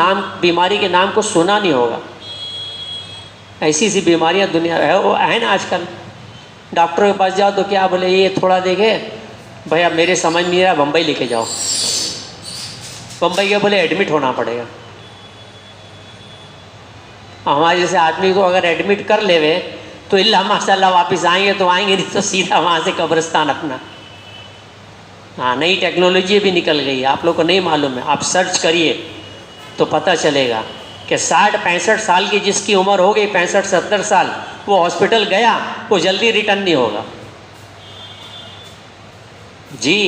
बीमारी के नाम को सुना नहीं होगा। ऐसी ऐसी बीमारियां दुनिया है ना। आजकल डॉक्टर के पास जाओ तो क्या बोले, ये थोड़ा देखे भैया मेरे समझ नहीं रहा, बम्बई लेके जाओ। बम्बई के बोले एडमिट होना पड़ेगा। हमारे जैसे आदमी को अगर एडमिट कर लेवे तो इल्ला माशाल्लाह वापस आएंगे तो आएंगे, नहीं तो सीधा वहाँ से कब्रिस्तान अपना। हाँ, नई टेक्नोलॉजी भी निकल गई है, आप लोग को नहीं मालूम है। आप सर्च करिए तो पता चलेगा कि 60-65 साल की जिसकी उम्र हो गई, 65-70 साल, वो हॉस्पिटल गया वो जल्दी रिटर्न नहीं होगा जी।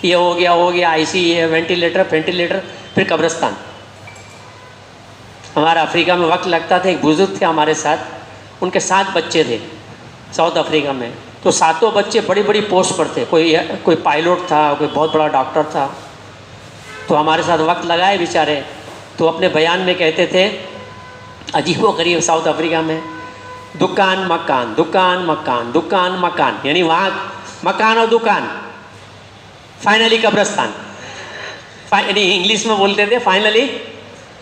ये हो गया आईसीयू, वेंटिलेटर, फिर कब्रिस्तान। हमारा अफ्रीका में वक्त लगता था, एक बुजुर्ग थे हमारे साथ, उनके 7 बच्चे थे साउथ अफ्रीका में। तो 7 बच्चे बड़ी बड़ी पोस्ट पर थे, कोई पायलट था, कोई बहुत बड़ा डॉक्टर था। तो हमारे साथ वक्त लगाए बेचारे। तो अपने बयान में कहते थे अजीबो गरीब साउथ अफ्रीका में दुकान मकान दुकान मकान दुकान मकान, यानी वहाँ मकान और दुकान, फाइनली कब्रिस्तान। यानी इंग्लिश में बोलते थे फाइनली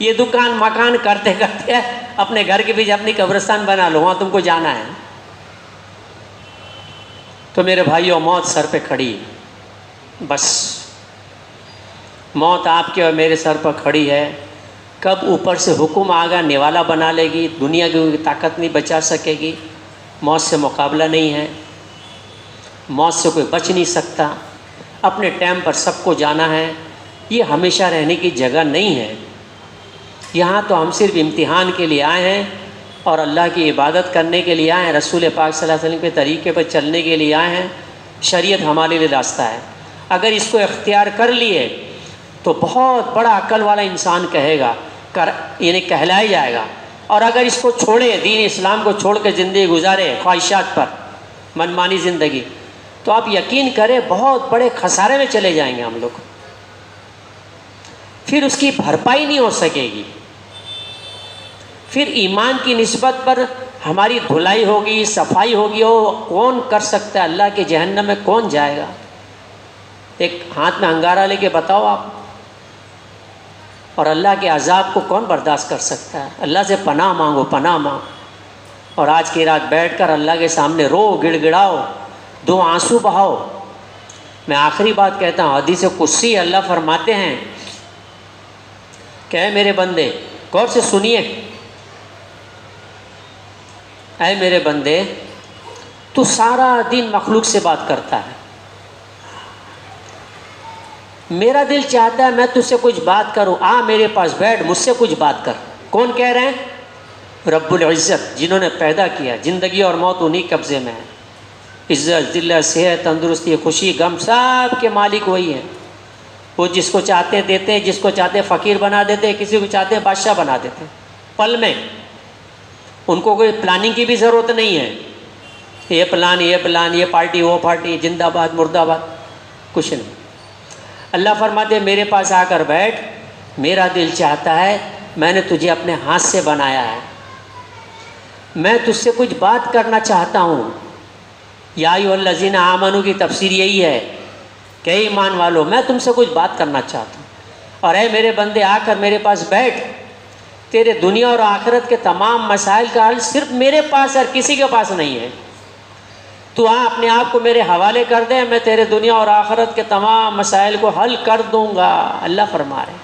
ये दुकान मकान करते करते अपने घर के बीच अपनी कब्रिस्तान बना लो, वहाँ तुमको जाना है। तो मेरे भाइयों, मौत सर पे खड़ी, बस मौत आपके और मेरे सर पर खड़ी है। कब ऊपर से हुक्म आगा निवाला बना लेगी, दुनिया की ताकत नहीं बचा सकेगी। मौत से मुकाबला नहीं है, मौत से कोई बच नहीं सकता। अपने टाइम पर सबको जाना है, ये हमेशा रहने की जगह नहीं है। यहाँ तो हम सिर्फ इम्तिहान के लिए आए हैं और अल्लाह की इबादत करने के लिए आए हैं, रसूल पाक सल्लल्लाहु अलैहि वसल्लम के तरीके पर चलने के लिए आए हैं। शरीयत हमारे लिए रास्ता है। अगर इसको इख्तियार कर लिए तो बहुत बड़ा अक्ल वाला इंसान कहेगा यानी कहलाया जाएगा। और अगर इसको छोड़े, दीन इस्लाम को छोड़ कर ज़िंदगी गुजारे ख्वाहिशात पर, मनमानी ज़िंदगी, तो आप यकीन करें बहुत बड़े खसारे में चले जाएंगे हम लोग। फिर उसकी भरपाई नहीं हो सकेगी। फिर ईमान की निस्बत पर हमारी धुलाई होगी, सफाई होगी, वो कौन कर सकता है? अल्लाह के जहन्नम में कौन जाएगा? एक हाथ में अंगारा लेके बताओ आप। और अल्लाह के अजाब को कौन बर्दाश्त कर सकता है? अल्लाह से पनाह मांगो, पनाह मांगो। और आज की रात बैठकर अल्लाह के सामने रो, गिड़गिड़ाओ, 2 आंसू बहाओ। मैं आखिरी बात कहता हूँ, हदीस कुस्सी अल्लाह फरमाते हैं, क्या मेरे बंदे, गौर से सुनिए, ऐ मेरे बंदे, तू सारा दिन मखलूक से बात करता है, मेरा दिल चाहता है मैं तुझसे कुछ बात करूं, आ मेरे पास बैठ, मुझसे कुछ बात कर। कौन कह रहे हैं? रब्बुल इज़्ज़त, जिन्होंने पैदा किया। ज़िंदगी और मौत उन्हीं कब्ज़े में है। इज़्ज़त, जिल्लत, सेहत, तंदुरुस्ती, खुशी, गम, सब के मालिक वही हैं। वो जिसको चाहते हैं देते हैं, जिसको चाहते हैं फ़कीर बना देते हैं, किसी को चाहते हैं बादशाह बना देते हैं पल में। उनको कोई प्लानिंग की भी ज़रूरत नहीं है, ये प्लान, ये पार्टी, वो पार्टी, जिंदाबाद मुर्दाबाद, कुछ नहीं। अल्लाह फरमाते मेरे पास आकर बैठ, मेरा दिल चाहता है, मैंने तुझे अपने हाथ से बनाया है, मैं तुझसे कुछ बात करना चाहता हूँ। या अय्युहल्लज़ीना आमनू की तफसीर यही है कि ईमान वालों, मैं तुमसे कुछ बात करना चाहता हूँ। और ऐ मेरे बंदे, आकर मेरे पास बैठ, तेरे दुनिया और आखिरत के तमाम मसाइल का हल सिर्फ मेरे पास और किसी के पास नहीं है। तू हाँ अपने आप को मेरे हवाले कर दे, मैं तेरे दुनिया और आखिरत के तमाम मसाइल को हल कर दूँगा। अल्लाह फरमा रहे,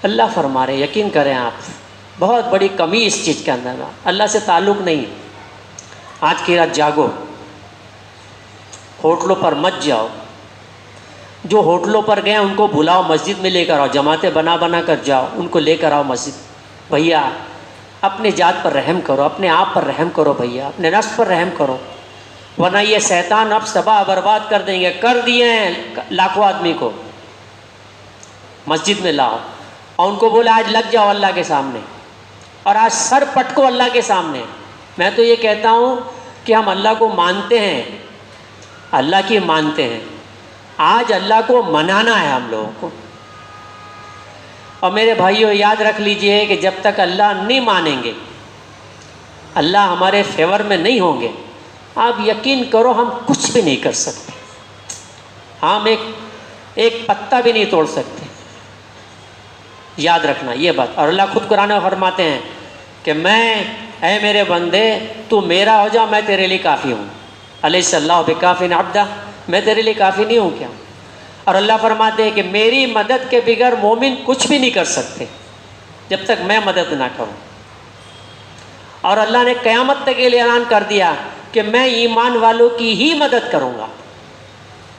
अल्लाह फरमा रहे, यकीन करें आप, बहुत बड़ी कमी इस चीज़ के अंदर, अल्लाह से ताल्लुक़ नहीं। आज की रात जागो, होटलों पर मत जाओ, जो होटलों पर गए उनको बुलाओ, मस्जिद में लेकर आओ, जमातें बना बना कर जाओ, उनको लेकर आओ मस्जिद। भैया अपने जात पर रहम करो, अपने आप पर रहम करो भैया, अपने नफ्स पर रहम करो, वरना ये शैतान अब तबाह बर्बाद कर देंगे। कर दिए हैं लाखों आदमी को। मस्जिद में लाओ और उनको बोले आज लग जाओ अल्लाह के सामने, और आज सर पटको अल्लाह के सामने। मैं तो ये कहता हूँ कि हम अल्लाह को मानते हैं, अल्लाह की मानते हैं, आज अल्लाह को मनाना है हम लोगों को। और मेरे भाइयों याद रख लीजिए कि जब तक अल्लाह नहीं मानेंगे, अल्लाह हमारे फेवर में नहीं होंगे, आप यकीन करो हम कुछ भी नहीं कर सकते, हम एक पत्ता भी नहीं तोड़ सकते। याद रखना ये बात। और अल्लाह खुद कुरान में फरमाते हैं कि मैं, ऐ मेरे बंदे, तू मेरा हो जा, मैं तेरे लिए काफ़ी हूँ। अलैहिस्सलाहु बिकाफ़िन अब्दा, मैं तेरे लिए काफ़ी नहीं हूँ क्या? और अल्लाह फरमाते हैं कि मेरी मदद के बगैर मोमिन कुछ भी नहीं कर सकते जब तक मैं मदद ना करूं। और अल्लाह ने क़यामत तक के लिए ऐलान कर दिया कि मैं ईमान वालों की ही मदद करूंगा।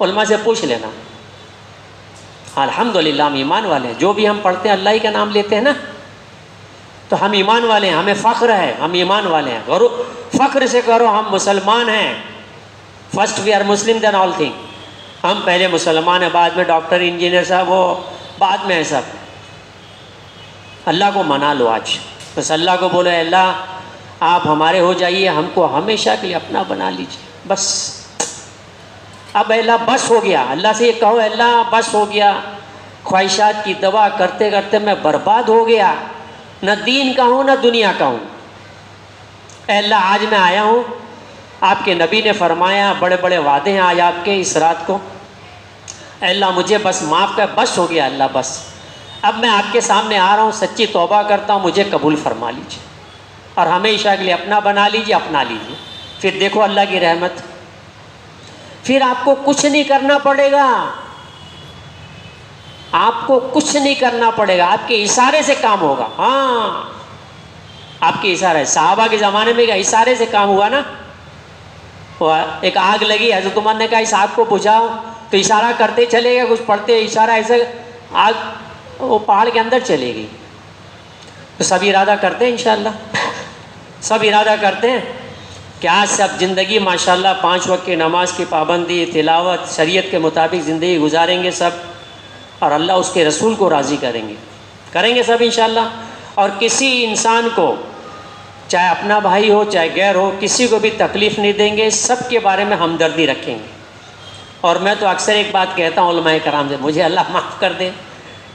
उलमा से पूछ लेना, अल्हम्दुलिल्लाह हम ईमान वाले हैं, जो भी हम पढ़ते हैं अल्लाह ही का नाम लेते हैं ना, तो हम ईमान वाले हैं, हमें फ़ख्र है, हम ईमान वाले हैं। करो फ़ख्र से करो हम मुसलमान हैं। First we are Muslim then all thing. हम पहले मुसलमान हैं, बाद में डॉक्टर इंजीनियर साहब, वो बाद में है सब। अल्लाह को मना लो आज, बस अल्लाह को बोलो अल्लाह आप हमारे हो जाइए, हमको हमेशा के लिए अपना बना लीजिए बस। अब अल्लाह बस हो गया, अल्लाह से ये कहो अल्लाह बस हो गया, ख्वाहिशात की दवा करते करते मैं बर्बाद हो गया, न दीन का हूँ न दुनिया का हूँ। अल्लाह आज मैं आया हूँ, आपके नबी ने फरमाया बड़े बड़े वादे हैं आज आपके इस रात को, अल्लाह मुझे बस माफ़ कर, बस हो गया अल्लाह बस। अब मैं आपके सामने आ रहा हूँ, सच्ची तौबा करता हूँ, मुझे कबूल फरमा लीजिए और हमेशा के लिए अपना बना लीजिए, अपना लीजिए। फिर देखो अल्लाह की रहमत, फिर आपको कुछ नहीं करना पड़ेगा, आपको कुछ नहीं करना पड़ेगा, आपके इशारे से काम होगा। हाँ, आपके इशारे, सहाबा के ज़माने में क्या इशारे से काम हुआ ना। वो एक आग लगी, हज़रत उमर ने कहा इस आग को बुझाओ, तो इशारा करते चले गए, कुछ पढ़ते इशारा, ऐसे आग वो पहाड़ के अंदर चलेगी। तो सब इरादा करते हैं इंशाअल्लाह, सब इरादा करते हैं कि आज सब ज़िंदगी माशाअल्लाह 5 वक्त की नमाज की पाबंदी, तिलावत, शरीयत के मुताबिक ज़िंदगी गुजारेंगे सब, और अल्लाह उसके रसूल को राज़ी करेंगे सब इंशाअल्लाह। और किसी इंसान को, चाहे अपना भाई हो चाहे गैर हो, किसी को भी तकलीफ़ नहीं देंगे, सब के बारे में हमदर्दी रखेंगे। और मैं तो अक्सर एक बात कहता हूँ उलमाए कराम से, मुझे अल्लाह माफ़ कर दे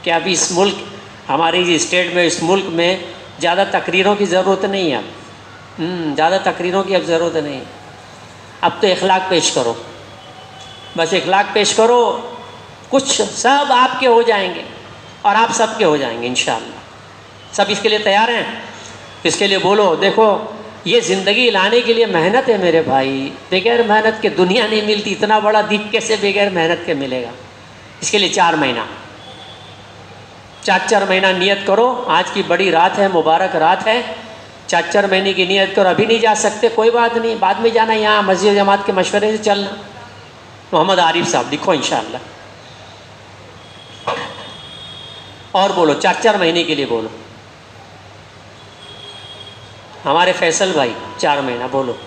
कि अभी इस मुल्क, हमारी स्टेट में, इस मुल्क में ज़्यादा तकरीरों की ज़रूरत नहीं है। अब ज़्यादा तकरीरों की अब ज़रूरत नहीं है। अब तो इखलाक पेश करो, बस इखलाक पेश करो, कुछ सब आपके हो जाएंगे और आप सबके हो जाएंगे इंशाअल्लाह। सब इसके लिए तैयार हैं? इसके लिए बोलो, देखो ये ज़िंदगी लाने के लिए मेहनत है मेरे भाई, बगैर मेहनत के दुनिया नहीं मिलती। इतना बड़ा दीप कैसे बगैर मेहनत के मिलेगा? इसके लिए 4 महीना, 4 महीना नियत करो। आज की बड़ी रात है, मुबारक रात है, 4 महीने की नियत करो। अभी नहीं जा सकते कोई बात नहीं, बाद में जाना, यहाँ मस्जिद जमात के मशवरे से चलना। मोहम्मद आरिफ साहब लिखो इंशाअल्लाह, और बोलो 4 महीने के लिए बोलो। हमारे फैसल भाई 4 महीना बोलो,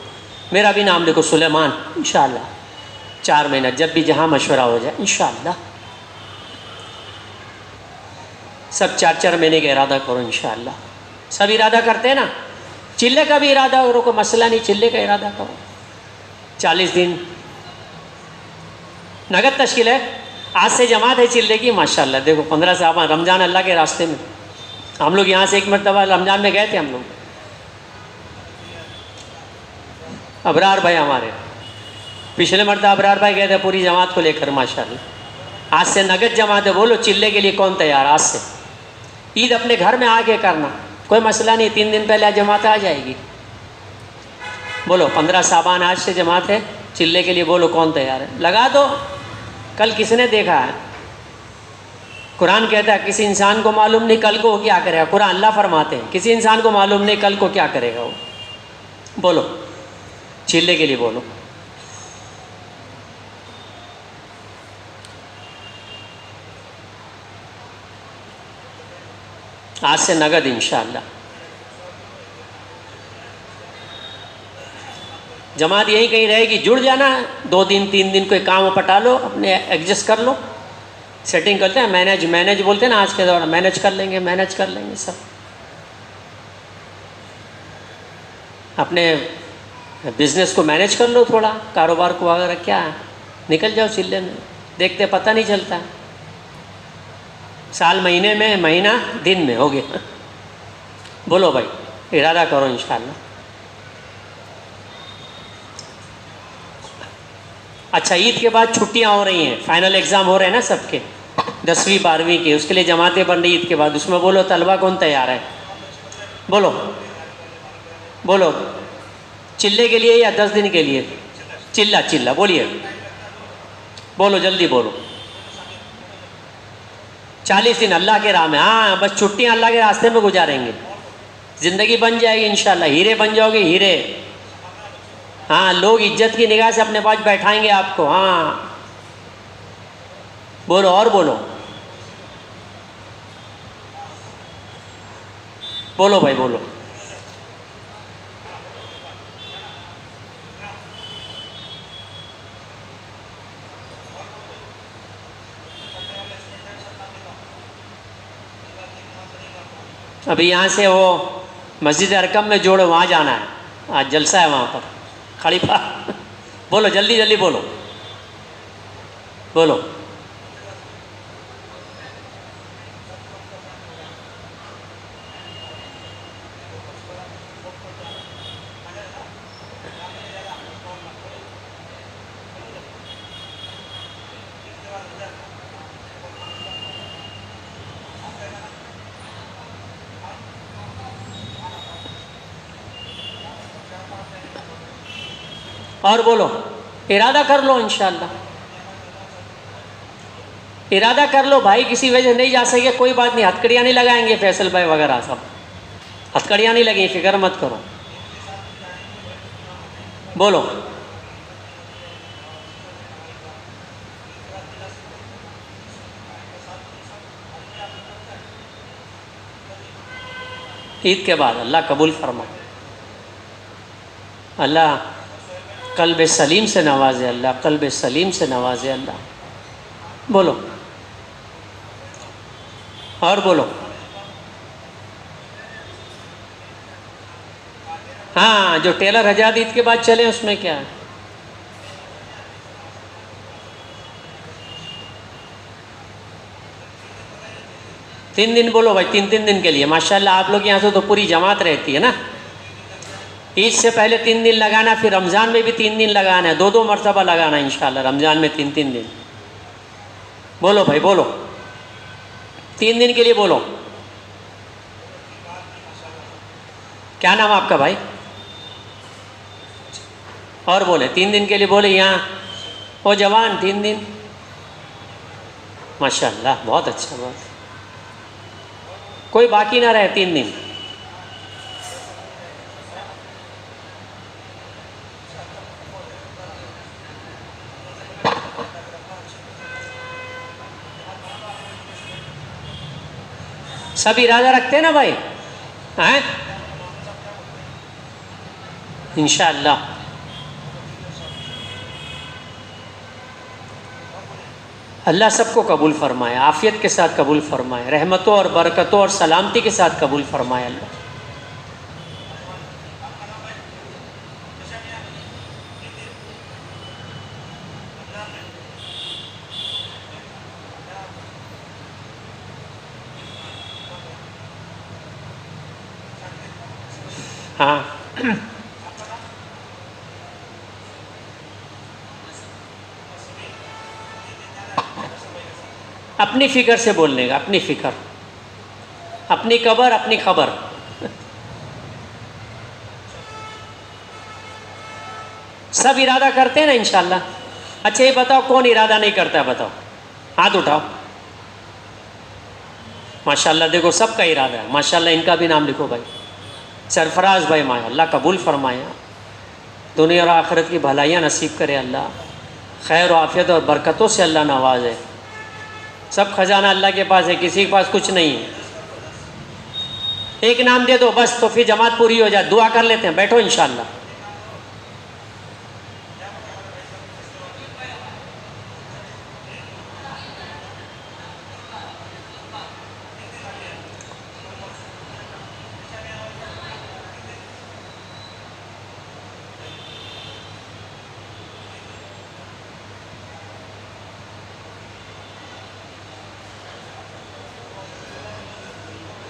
मेरा भी नाम लिखो सुलेमान, इंशाअल्लाह 4 महीना, जब भी जहाँ मशवरा हो जाए इंशाअल्लाह। सब 4 महीने का इरादा करो इंशाअल्लाह। सब इरादा करते हैं ना, चिल्ले का भी इरादा करो, कोई मसला नहीं, चिल्ले का इरादा करो। 40 दिन नगद तश्कील है, आज से जमात है चिल्ले की माशाअल्लाह। देखो 15 साहब रमज़ान अल्लाह के रास्ते में, हम लोग यहाँ से एक मरतबा रमज़ान में गए थे हम लोग, अबरार भाई हमारे, पिछले मरतबा अबरार भाई गए थे पूरी जमात को लेकर माशाअल्लाह। आज से नगद जमात है, बोलो चिल्ले के लिए कौन तैयार? आज से ईद अपने घर में आके करना, कोई मसला नहीं, 3 दिन पहले जमात आ जाएगी। बोलो 15 साबान आज से जमात है, चिल्ले के लिए बोलो कौन तैयार है? लगा दो। कल किसने देखा है? कुरान कहता है किसी इंसान को मालूम नहीं कल को वो क्या करेगा। कुरान अल्लाह फरमाते हैं किसी इंसान को मालूम नहीं कल को क्या करेगा वो। बोलो चिल्ले के लिए बोलो। आज से नगद इंशाअल्लाह। जमात यहीं कहीं रहेगी, जुड़ जाना है। 2 दिन 3 दिन कोई काम पटा लो, अपने एडजस्ट कर लो, सेटिंग करते हैं, मैनेज बोलते हैं ना आज के दौर, मैनेज कर लेंगे सब। अपने बिजनेस को मैनेज कर लो, थोड़ा कारोबार को वगैरह, क्या है, निकल जाओ चिल्ले में, देखते पता नहीं चलता। साल महीने में, महीना दिन में हो गया। बोलो भाई इरादा करो इंशाअल्लाह। अच्छा, ईद के बाद छुट्टियां हो रही हैं, फाइनल एग्ज़ाम हो रहे हैं ना सबके, 10वीं 12वीं के, उसके लिए जमातें बन रही ईद के बाद। उसमें बोलो तलबा कौन तैयार है? बोलो चिल्ले के लिए या 10 दिन के लिए? चिल्ला बोलिए, बोलो जल्दी बोलो। 40 दिन अल्लाह के राह में, हाँ बस छुट्टियाँ अल्लाह के रास्ते में गुजारेंगे, ज़िंदगी बन जाएगी इंशाल्लाह, हीरे बन जाओगे हीरे। हाँ, लोग इज्जत की निगाह से अपने पास बैठाएंगे आपको। हाँ बोलो और बोलो, बोलो भाई बोलो। अभी यहाँ से वो मस्जिद अरकम में जोड़ो, वहाँ जाना है, आज जलसा है वहाँ पर खलीफा। बोलो जल्दी जल्दी बोलो, बोलो। और बोलो, इरादा कर लो इंशाल्लाह, इरादा कर लो भाई। किसी वजह नहीं जा सके कोई बात नहीं, हथकड़ियाँ नहीं लगाएंगे फैसल भाई वगैरह सब, हथकड़ियाँ नहीं लगी, फिक्र मत करो। बोलो ईद के बाद अल्लाह कबूल फरमा, अल्लाह कल्ब सलीम से नवाजे, अल्लाह कल्ब सलीम से नवाजे अल्लाह। बोलो और बोलो। हाँ, जो टेलर हज़ात ईद के बाद चले उसमें क्या है। तीन दिन बोलो भाई, तीन तीन दिन के लिए माशाल्लाह। आप लोग यहाँ से तो पूरी जमात रहती है ना। ईद से पहले 3 दिन लगाना, फिर रमज़ान में भी 3 दिन लगाना है, 2-2 मरतबा लगाना इंशाल्लाह रमज़ान में 3-3 दिन। बोलो भाई बोलो, 3 दिन के लिए बोलो। क्या नाम आपका भाई? और बोले 3 दिन के लिए बोले। यहाँ वो जवान 3 दिन, माशाल्लाह बहुत अच्छा, बहुत। कोई बाकी ना रहे 3 दिन। सब इरादा रखते हैं ना भाई, हैं इंशाअल्लाह। अल्लाह सबको कबूल फरमाए, आफ़ियत के साथ कबूल फरमाए, रहमतों और बरकतों और सलामती के साथ कबूल फरमाए अल्लाह। हाँ अपनी फ़िक्र से बोलने का, अपनी फ़िक्र, अपनी कबर, अपनी खबर। सब इरादा करते हैं ना इंशाल्लाह। अच्छा ये बताओ कौन इरादा नहीं करता है, बताओ, हाथ उठाओ। माशाल्लाह, देखो सबका इरादा है माशाल्लाह। इनका भी नाम लिखो भाई, सरफराज भाई। माया अल्लाह कबूल फरमाया, दुनिया और आखिरत की भलाइयाँ नसीब करे अल्लाह, खैर आफ़ियत और बरकतों से अल्लाह नवाजे। सब खजाना अल्लाह के पास है, किसी के पास कुछ नहीं है। एक नाम दे दो बस, तो फिर जमात पूरी हो जाए। दुआ कर लेते हैं, बैठो इंशाल्लाह।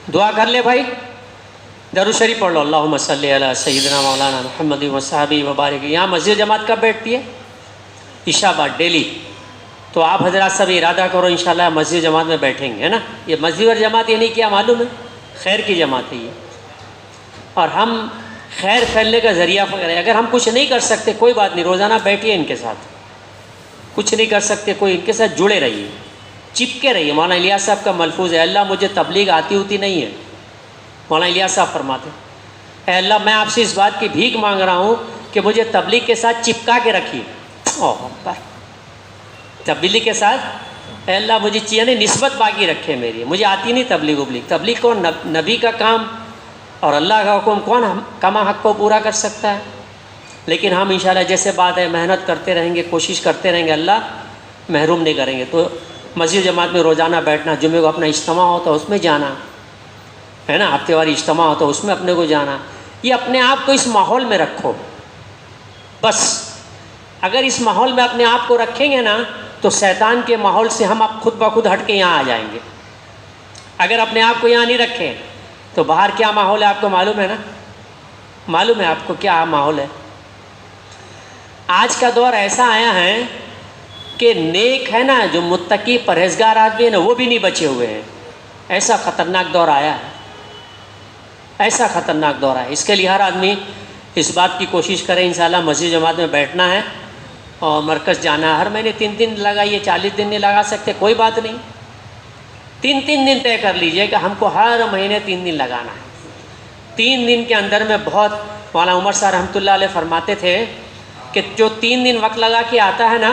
दुआ कर ले भाई, दरूद शरीफ पढ़ लो। अल्लाहुम्मा सल्ली अला सय्यिदिना मौलाना मुहम्मद व सहाबी व बारिक। यहाँ मस्जिद जमात कब बैठती है? इशा बाद डेली। तो आप हजरात सब इरादा करो इंशाल्लाह मस्जिद जमात में बैठेंगे, है ना। ये मस्जिद और जमात ये नहीं, क्या मालूम है, खैर की जमात है ये, और हम खैर फैलने का ज़रिया करें। अगर हम कुछ नहीं कर सकते कोई बात नहीं, रोज़ाना बैठिए इनके साथ, कुछ नहीं कर सकते कोई, इनके साथ जुड़े रहिए। चिपके रहिए। मौलाना इलियास साहब का मलफूज है, अल्लाह मुझे तबलीग आती होती नहीं है। मौलाना इलियास साहब फरमाते हैं, अल्लाह मैं आपसे इस बात की भीख मांग रहा हूँ कि मुझे तबलीग के साथ चिपका के रखिए। ओह अकबर, तबलीग के साथ अल्लाह मुझे चाहिए नहीं, निस्बत बाकी रखे मेरी, मुझे आती नहीं तबलीग उबलीग। तबलीग को नबी का काम और अल्लाह का हुक्म कौन कमा हक को पूरा कर सकता है। लेकिन हम इंशाल्लाह जैसे बात है मेहनत करते रहेंगे, कोशिश करते रहेंगे, अल्लाह महरूम नहीं करेंगे। तो मस्जिद जमात में रोज़ाना बैठना, जुम्मे को अपना इज्तिमा होता है उसमें जाना है ना, हफ्तेवारी इज्तिमा होता है उसमें अपने को जाना, ये अपने आप को इस माहौल में रखो बस। अगर इस माहौल में अपने आप को रखेंगे ना तो शैतान के माहौल से हम आप खुद ब खुद हट के यहाँ आ जाएंगे। अगर अपने आप को यहाँ नहीं रखें तो बाहर क्या माहौल है आपको मालूम है ना, मालूम है आपको क्या माहौल है। आज का दौर ऐसा आया है कि नेक है ना, जो मुत्तकी परहेजगार आदमी है ना, वो भी नहीं बचे हुए हैं। ऐसा ख़तरनाक दौर आया है, ऐसा ख़तरनाक दौर है। इसके लिए हर आदमी इस बात की कोशिश करें इंशाल्लाह मस्जिद जमात में बैठना है और मरकज़ जाना है। हर महीने 3 दिन लगाइए, 40 दिन नहीं लगा सकते कोई बात नहीं, 3 दिन तय कर लीजिए कि हमको हर महीने 3 दिन लगाना है। 3 दिन के अंदर में बहुत, मौलाना उमर साहब रहमतुल्लाह अलैह फरमाते थे कि जो 3 दिन वक्त लगा के आता है ना,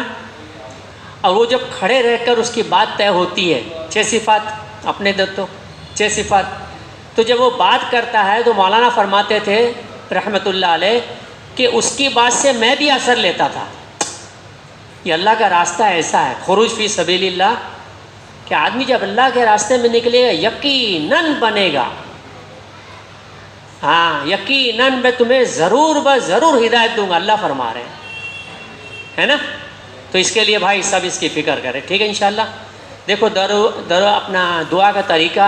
और वो जब खड़े रहकर उसकी बात तय होती है, 6 सिफ़ात अपने दत्तो 6 सिफ़ात, तो जब वो बात करता है तो मौलाना फरमाते थे रहमतुल्लाह अलैह कि उसकी बात से मैं भी असर लेता था। ये अल्लाह का रास्ता ऐसा है, खुरूज फी सबीलिल्लाह, कि आदमी जब अल्लाह के रास्ते में निकलेगा यकीनन बनेगा। हाँ, यकीनन मैं तुम्हें ज़रूर ज़रूर हिदायत दूंगा, अल्लाह फरमा रहे हैं, है ना। तो इसके लिए भाई सब इसकी फ़िक्र करें, ठीक है इंशाल्लाह। देखो दर अपना दुआ का तरीक़ा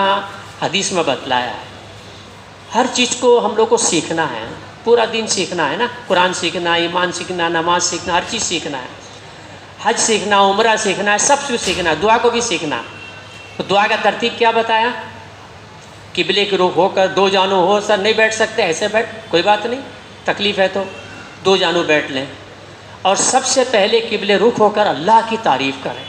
हदीस में बतलाया है। हर चीज़ को हम लोग को सीखना है, पूरा दिन सीखना है ना, कुरान सीखना, ईमान सीखना, नमाज सीखना, हर चीज़ सीखना है, हज सीखना, उम्रा सीखना है, सब कुछ सीखना है, दुआ को भी सीखना। तो दुआ का तरतीब क्या बताया, किबले की रुख होकर 2 जानू हो, सर नहीं बैठ सकते ऐसे बैठ, कोई बात नहीं, तकलीफ़ है तो 2 जानू बैठ लें, और सबसे पहले किबले रुख होकर अल्लाह की तारीफ़ करें।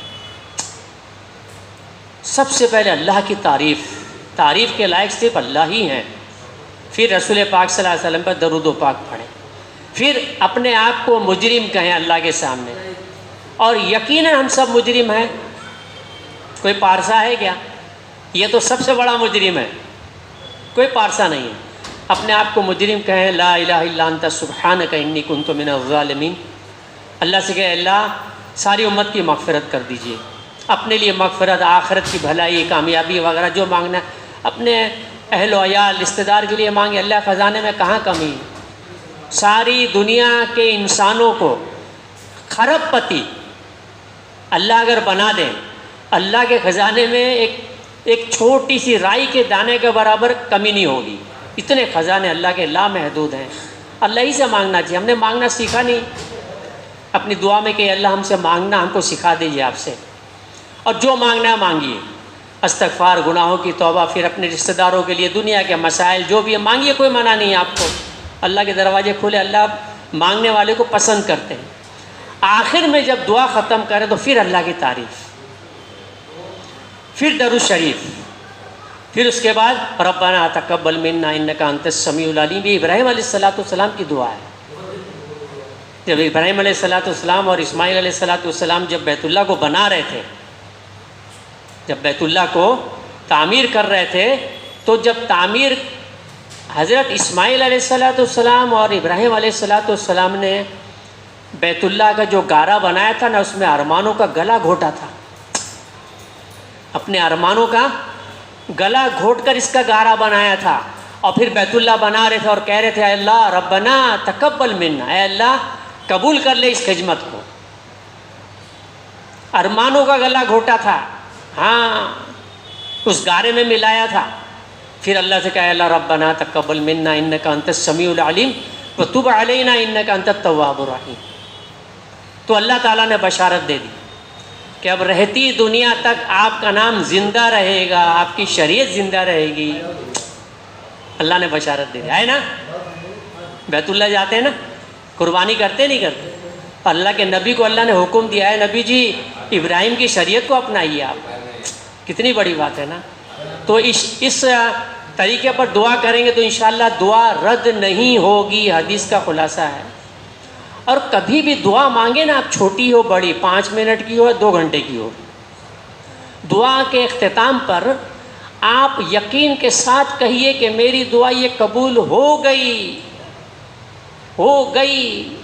सबसे पहले अल्लाह की तारीफ़ के लायक सिर्फ अल्लाह ही हैं। फिर रसूल पाक सल्लल्लाहु अलैहि वसल्लम पर दरूद व पाक पढ़ें, फिर अपने आप को मुजरिम कहें अल्लाह के सामने, और यकीनन हम सब मुजरिम हैं, कोई पारसा है क्या, ये तो सबसे बड़ा मुजरिम है, कोई पारसा नहीं है। अपने आप को मुजरिम कहें, ला इलाहा इल्ला अंता सुब्हानका इन्नी कुन्तु मिनज़ ज़ालिमीन। अल्लाह से कहे अल्लाह सारी उम्मत की मग़फ़िरत कर दीजिए, अपने लिए मग़फ़िरत, आखिरत की भलाई, कामयाबी वगैरह जो मांगना है अपने अहल वयाल रिश्तेदार के लिए मांगे, अल्लाह ख़जाने में कहाँ कमी है। सारी दुनिया के इंसानों को खरबपति अल्लाह अगर बना दें, अल्लाह के ख़जाने में एक छोटी सी राई के दाने के बराबर कमी नहीं होगी। इतने ख़जाने अल्लाह के लामहदूद हैं, अल्लाह ही से मांगना चाहिए। हमने मांगना सीखा नहीं, अपनी दुआ में कि अल्लाह हमसे मांगना हमको सिखा दीजिए आपसे, और जो मांगना है मांगिए, इस्तग़फ़ार, गुनाहों की तौबा, फिर अपने रिश्तेदारों के लिए दुनिया के मसाइल जो भी है मांगिए, कोई मना नहीं है आपको। अल्लाह के दरवाजे खुले, अल्लाह मांगने वाले को पसंद करते हैं। आखिर में जब दुआ ख़त्म करें तो फिर अल्लाह की तारीफ़, फिर दरूद शरीफ, फिर उसके बाद रब्बना तक़ब्बल मिन्ना इन्नका अंतस समीउल अलीम। ये इब्राहीम अलैहिस्सलाम की दुआ है। जब इब्राहीम अलैहिस्सलाम और इस्माईल अलैहिस्सलाम जब बैतुल्लाह को बना रहे थे, जब बैतुल्लाह को तामीर कर रहे थे, तो जब तामीर हज़रत इस्माईल अलैहिस्सलाम और इब्राहीम अलैहिस्सलाम ने बैतुल्लाह का जो गारा बनाया था ना, उसमें अरमानों का गला घोटा था, अपने अरमानों का गला घोट कर इसका गारा बनाया था। और फिर बैतुल्लाह बना रहे थे और कह रहे थे, अल्लाह रब्बना तक़ब्बल मिन्ना, अल्लाह कबूल कर ले इस खिदमत को। अरमानों का गला घोटा था, हाँ, उस गारे में मिलाया था। फिर अल्लाह से कहा, अल्लाह रब्बना तक़ब्बल मिन्ना इन्नका अंतस समीउल अलीम व तुब अलैना इन्नका अंतत तव्वाबुर रहीम। तो अल्लाह ताला ने बशारत दे दी कि अब रहती दुनिया तक आपका नाम ज़िंदा रहेगा, आपकी शरीयत ज़िंदा रहेगी। अल्लाह ने बशारत दे दी, है ना। बैतुल्लाह जाते हैं ना, कुर्बानी करते नहीं करते। अल्लाह के नबी को अल्लाह ने हुक्म दिया है, नबी जी इब्राहिम की शरीयत को अपनाइए आप। कितनी बड़ी बात है ना। तो इस तरीके पर दुआ करेंगे तो इंशाअल्लाह दुआ रद्द नहीं होगी, हदीस का खुलासा है। और कभी भी दुआ मांगे ना, आप छोटी हो बड़ी, 5 मिनट की हो 2 घंटे की हो, दुआ के इख्तिताम पर आप यकीन के साथ कहिए कि मेरी दुआ ये कबूल हो गई, हो गई।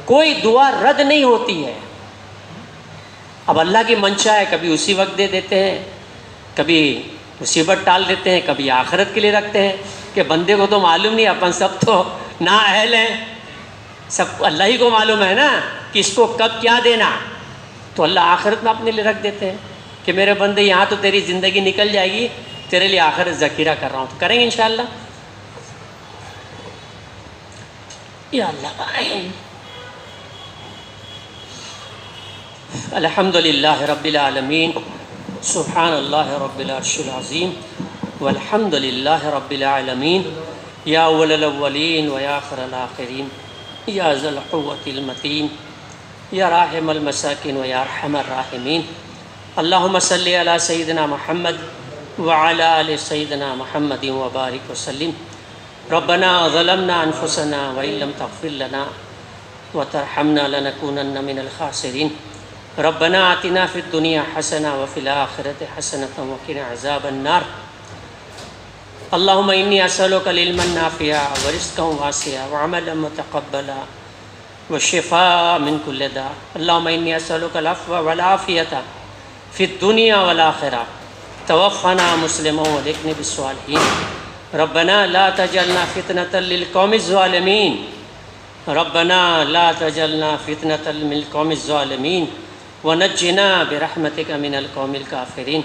कोई दुआ रद्द नहीं होती है। अब अल्लाह की मंशा है, कभी उसी वक्त दे देते हैं, कभी मुसीबत टाल देते हैं, कभी आखिरत के लिए रखते हैं कि बंदे को तो मालूम नहीं, अपन सब तो ना अहल हैं, सब अल्लाह ही को मालूम है ना कि इसको कब क्या देना। तो अल्लाह आखिरत में अपने लिए रख देते हैं कि मेरे बंदे यहाँ तो तेरी ज़िंदगी निकल जाएगी, तेरे लिए आखिरत ज़खीरा कर रहा हूँ। तो करेंगे इंशाअल्लाह। या अल्लाह। अल्हम्दुलिल्लाह रब्बिल आलमीन, सुब्हानल्लाह रब्बिल अर्शिल अज़ीम, वल्हम्दुलिल्लाह रब्बिल आलमीन, या अव्वलल अव्वलीन व या आखिरल आखिरीन, या ज़ल क़ुव्वतिल मतीन, या राहिमल मसाकिन व या अरहमर राहिमीन। अल्लाहुम्मा सल्लि अला सय्यिदिना मुहम्मद व अला आलि सय्यिदिना मुहम्मदिन व बारिक व सल्लिम। रब्बना ज़लमना अनफुसना व इल्लम तग़फिर लना व तरहमना लनकूनन्ना मिनल खासिरीन। रब्बना आतिना फ़िद दुनिया हसना व फ़िल आखिरति हसनतन व क़िना अज़ाबन नार। अल्लाहुम्मा इन्नी असअलुका इल्मन नाफ़िअ व रिज़्क़न वासिअ व अमलन मुतक़ब्बला व शिफ़ाअ मिन कुल्लि दा। अल्लाहुम्मा इन्नी असअलुकल अफ़्व वल आफ़ियता फ़िद दुनिया वल आखिरह। तवफ़्फ़ना मुस्लिमन व अल्हिक़ना बिस्सालिहीन। रब्बना ला तजअलना फ़ितनतल लिल क़ौमिज़ ज़ालिमीन। रब्बना ला तजअलना फ़ितनतल लिल क़ौमिज़ ज़ालिमीन व नज्जिना बिरहमतिका मिनल क़ौमिल काफ़िरीन।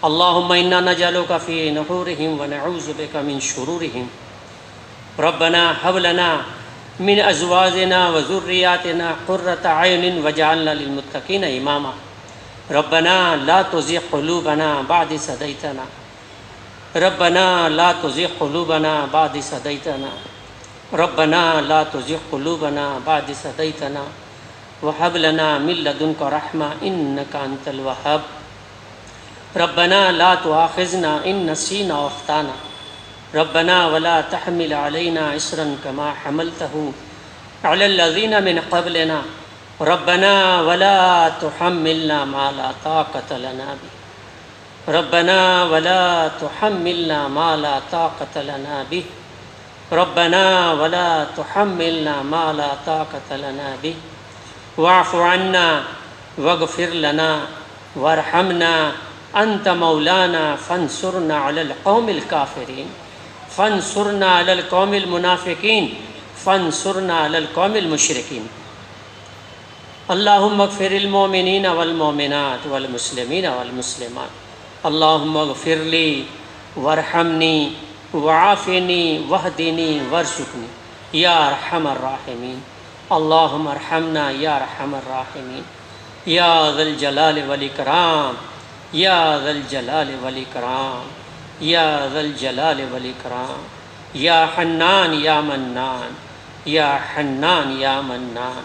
अल्लाहुम्मा इन्ना नजअलुका फ़ी नुहूरिहिम व नऊज़ु बिका मिन शुरूरिहिम। रब्बना हब लना मिन अज़वाजिना व ज़ुर्रिय्यातिना क़ुर्रता अयुनिन वजअलना लिलमुत्तक़ीना इमामा। रब्बना ला तुज़िग़ क़ुलूबना बअद इज़ हदैतना। रब्बना ला तुज़िग़ क़ुलूबना बअद इज़ हदैतना। रब्बना ला तुज़िग़ क़ुलूबना बअद इज़ हदैतना व हब लना मिन लदुनका रहमा इन्नका अंतल वहाब। रब्बना ला तुआख़िज़ना इन नसीना व अख़्ताना। रब्बना वला तहमिल अलैना इस्रन कमा हमलतहु अलल लज़ीना मिन क़ब्लिना। रब्बना वला तुहम्मिलना मा ला ताक़त लना बिही। रब्बना वला तुहम्मिलना मा ला ताक़त लना बिही। रब्बना वला तुहम्मिलना मा ला ताक़त लना बिही। वाफ़ु अन्ना वग़फ़िर लना वरहमना अंत मौलाना फ़ंसुरना अलल क़ौमिल काफ़िरीन। फ़ंसुरना अलल क़ौमिल मुनाफ़िकीन। फ़ंसुरना अलल क़ौमिल मुशरिकीन। अल्लाहुम्मा अग़फ़िरिल मोमिनीना वल मोमिनात वल मुस्लिमीना वल मुस्लिमात। अल्लाहुम्मा अग़फ़िर ली वरहमनी वआफ़िनी वहदिनी वरज़ुक़नी या अरहमर राहिमीन। अल्लाहुम्मा अरहमना या अरहमर राहिमीन। या ज़ल जलाल वल इकराम, या ज़ल जलाल वल इकराम, या ज़ल जलाल वल इकराम। या हन्नान या मन्नान, या हन्नान या मन्नान,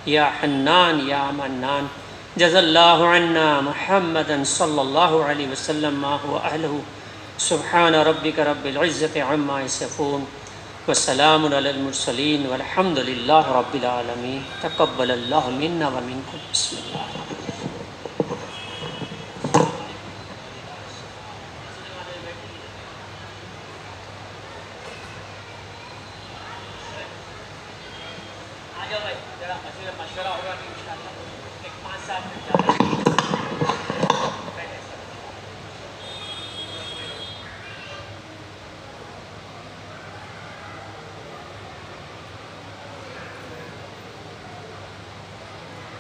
या हन्नान या मन्नान। जज़ल्लाहु अन्ना मुहम्मदन सल्लल्लाहु अलैहि वसल्लम मा हुवा अहलुहु। सुब्हान रब्बिका रब्बिल इज़्ज़ति अम्मा यसिफ़ून व सलामुन अलल मुरसलीन वल्हम्दुलिल्लाहि रब्बिल आलमीन। तक़ब्बलल्लाहु मिन्ना व मिनकुम। बिस्मिल्लाह। आ जाओ भाई, जरा मशवरा होगा कि इंशाअल्लाह एक 5-7 मिनट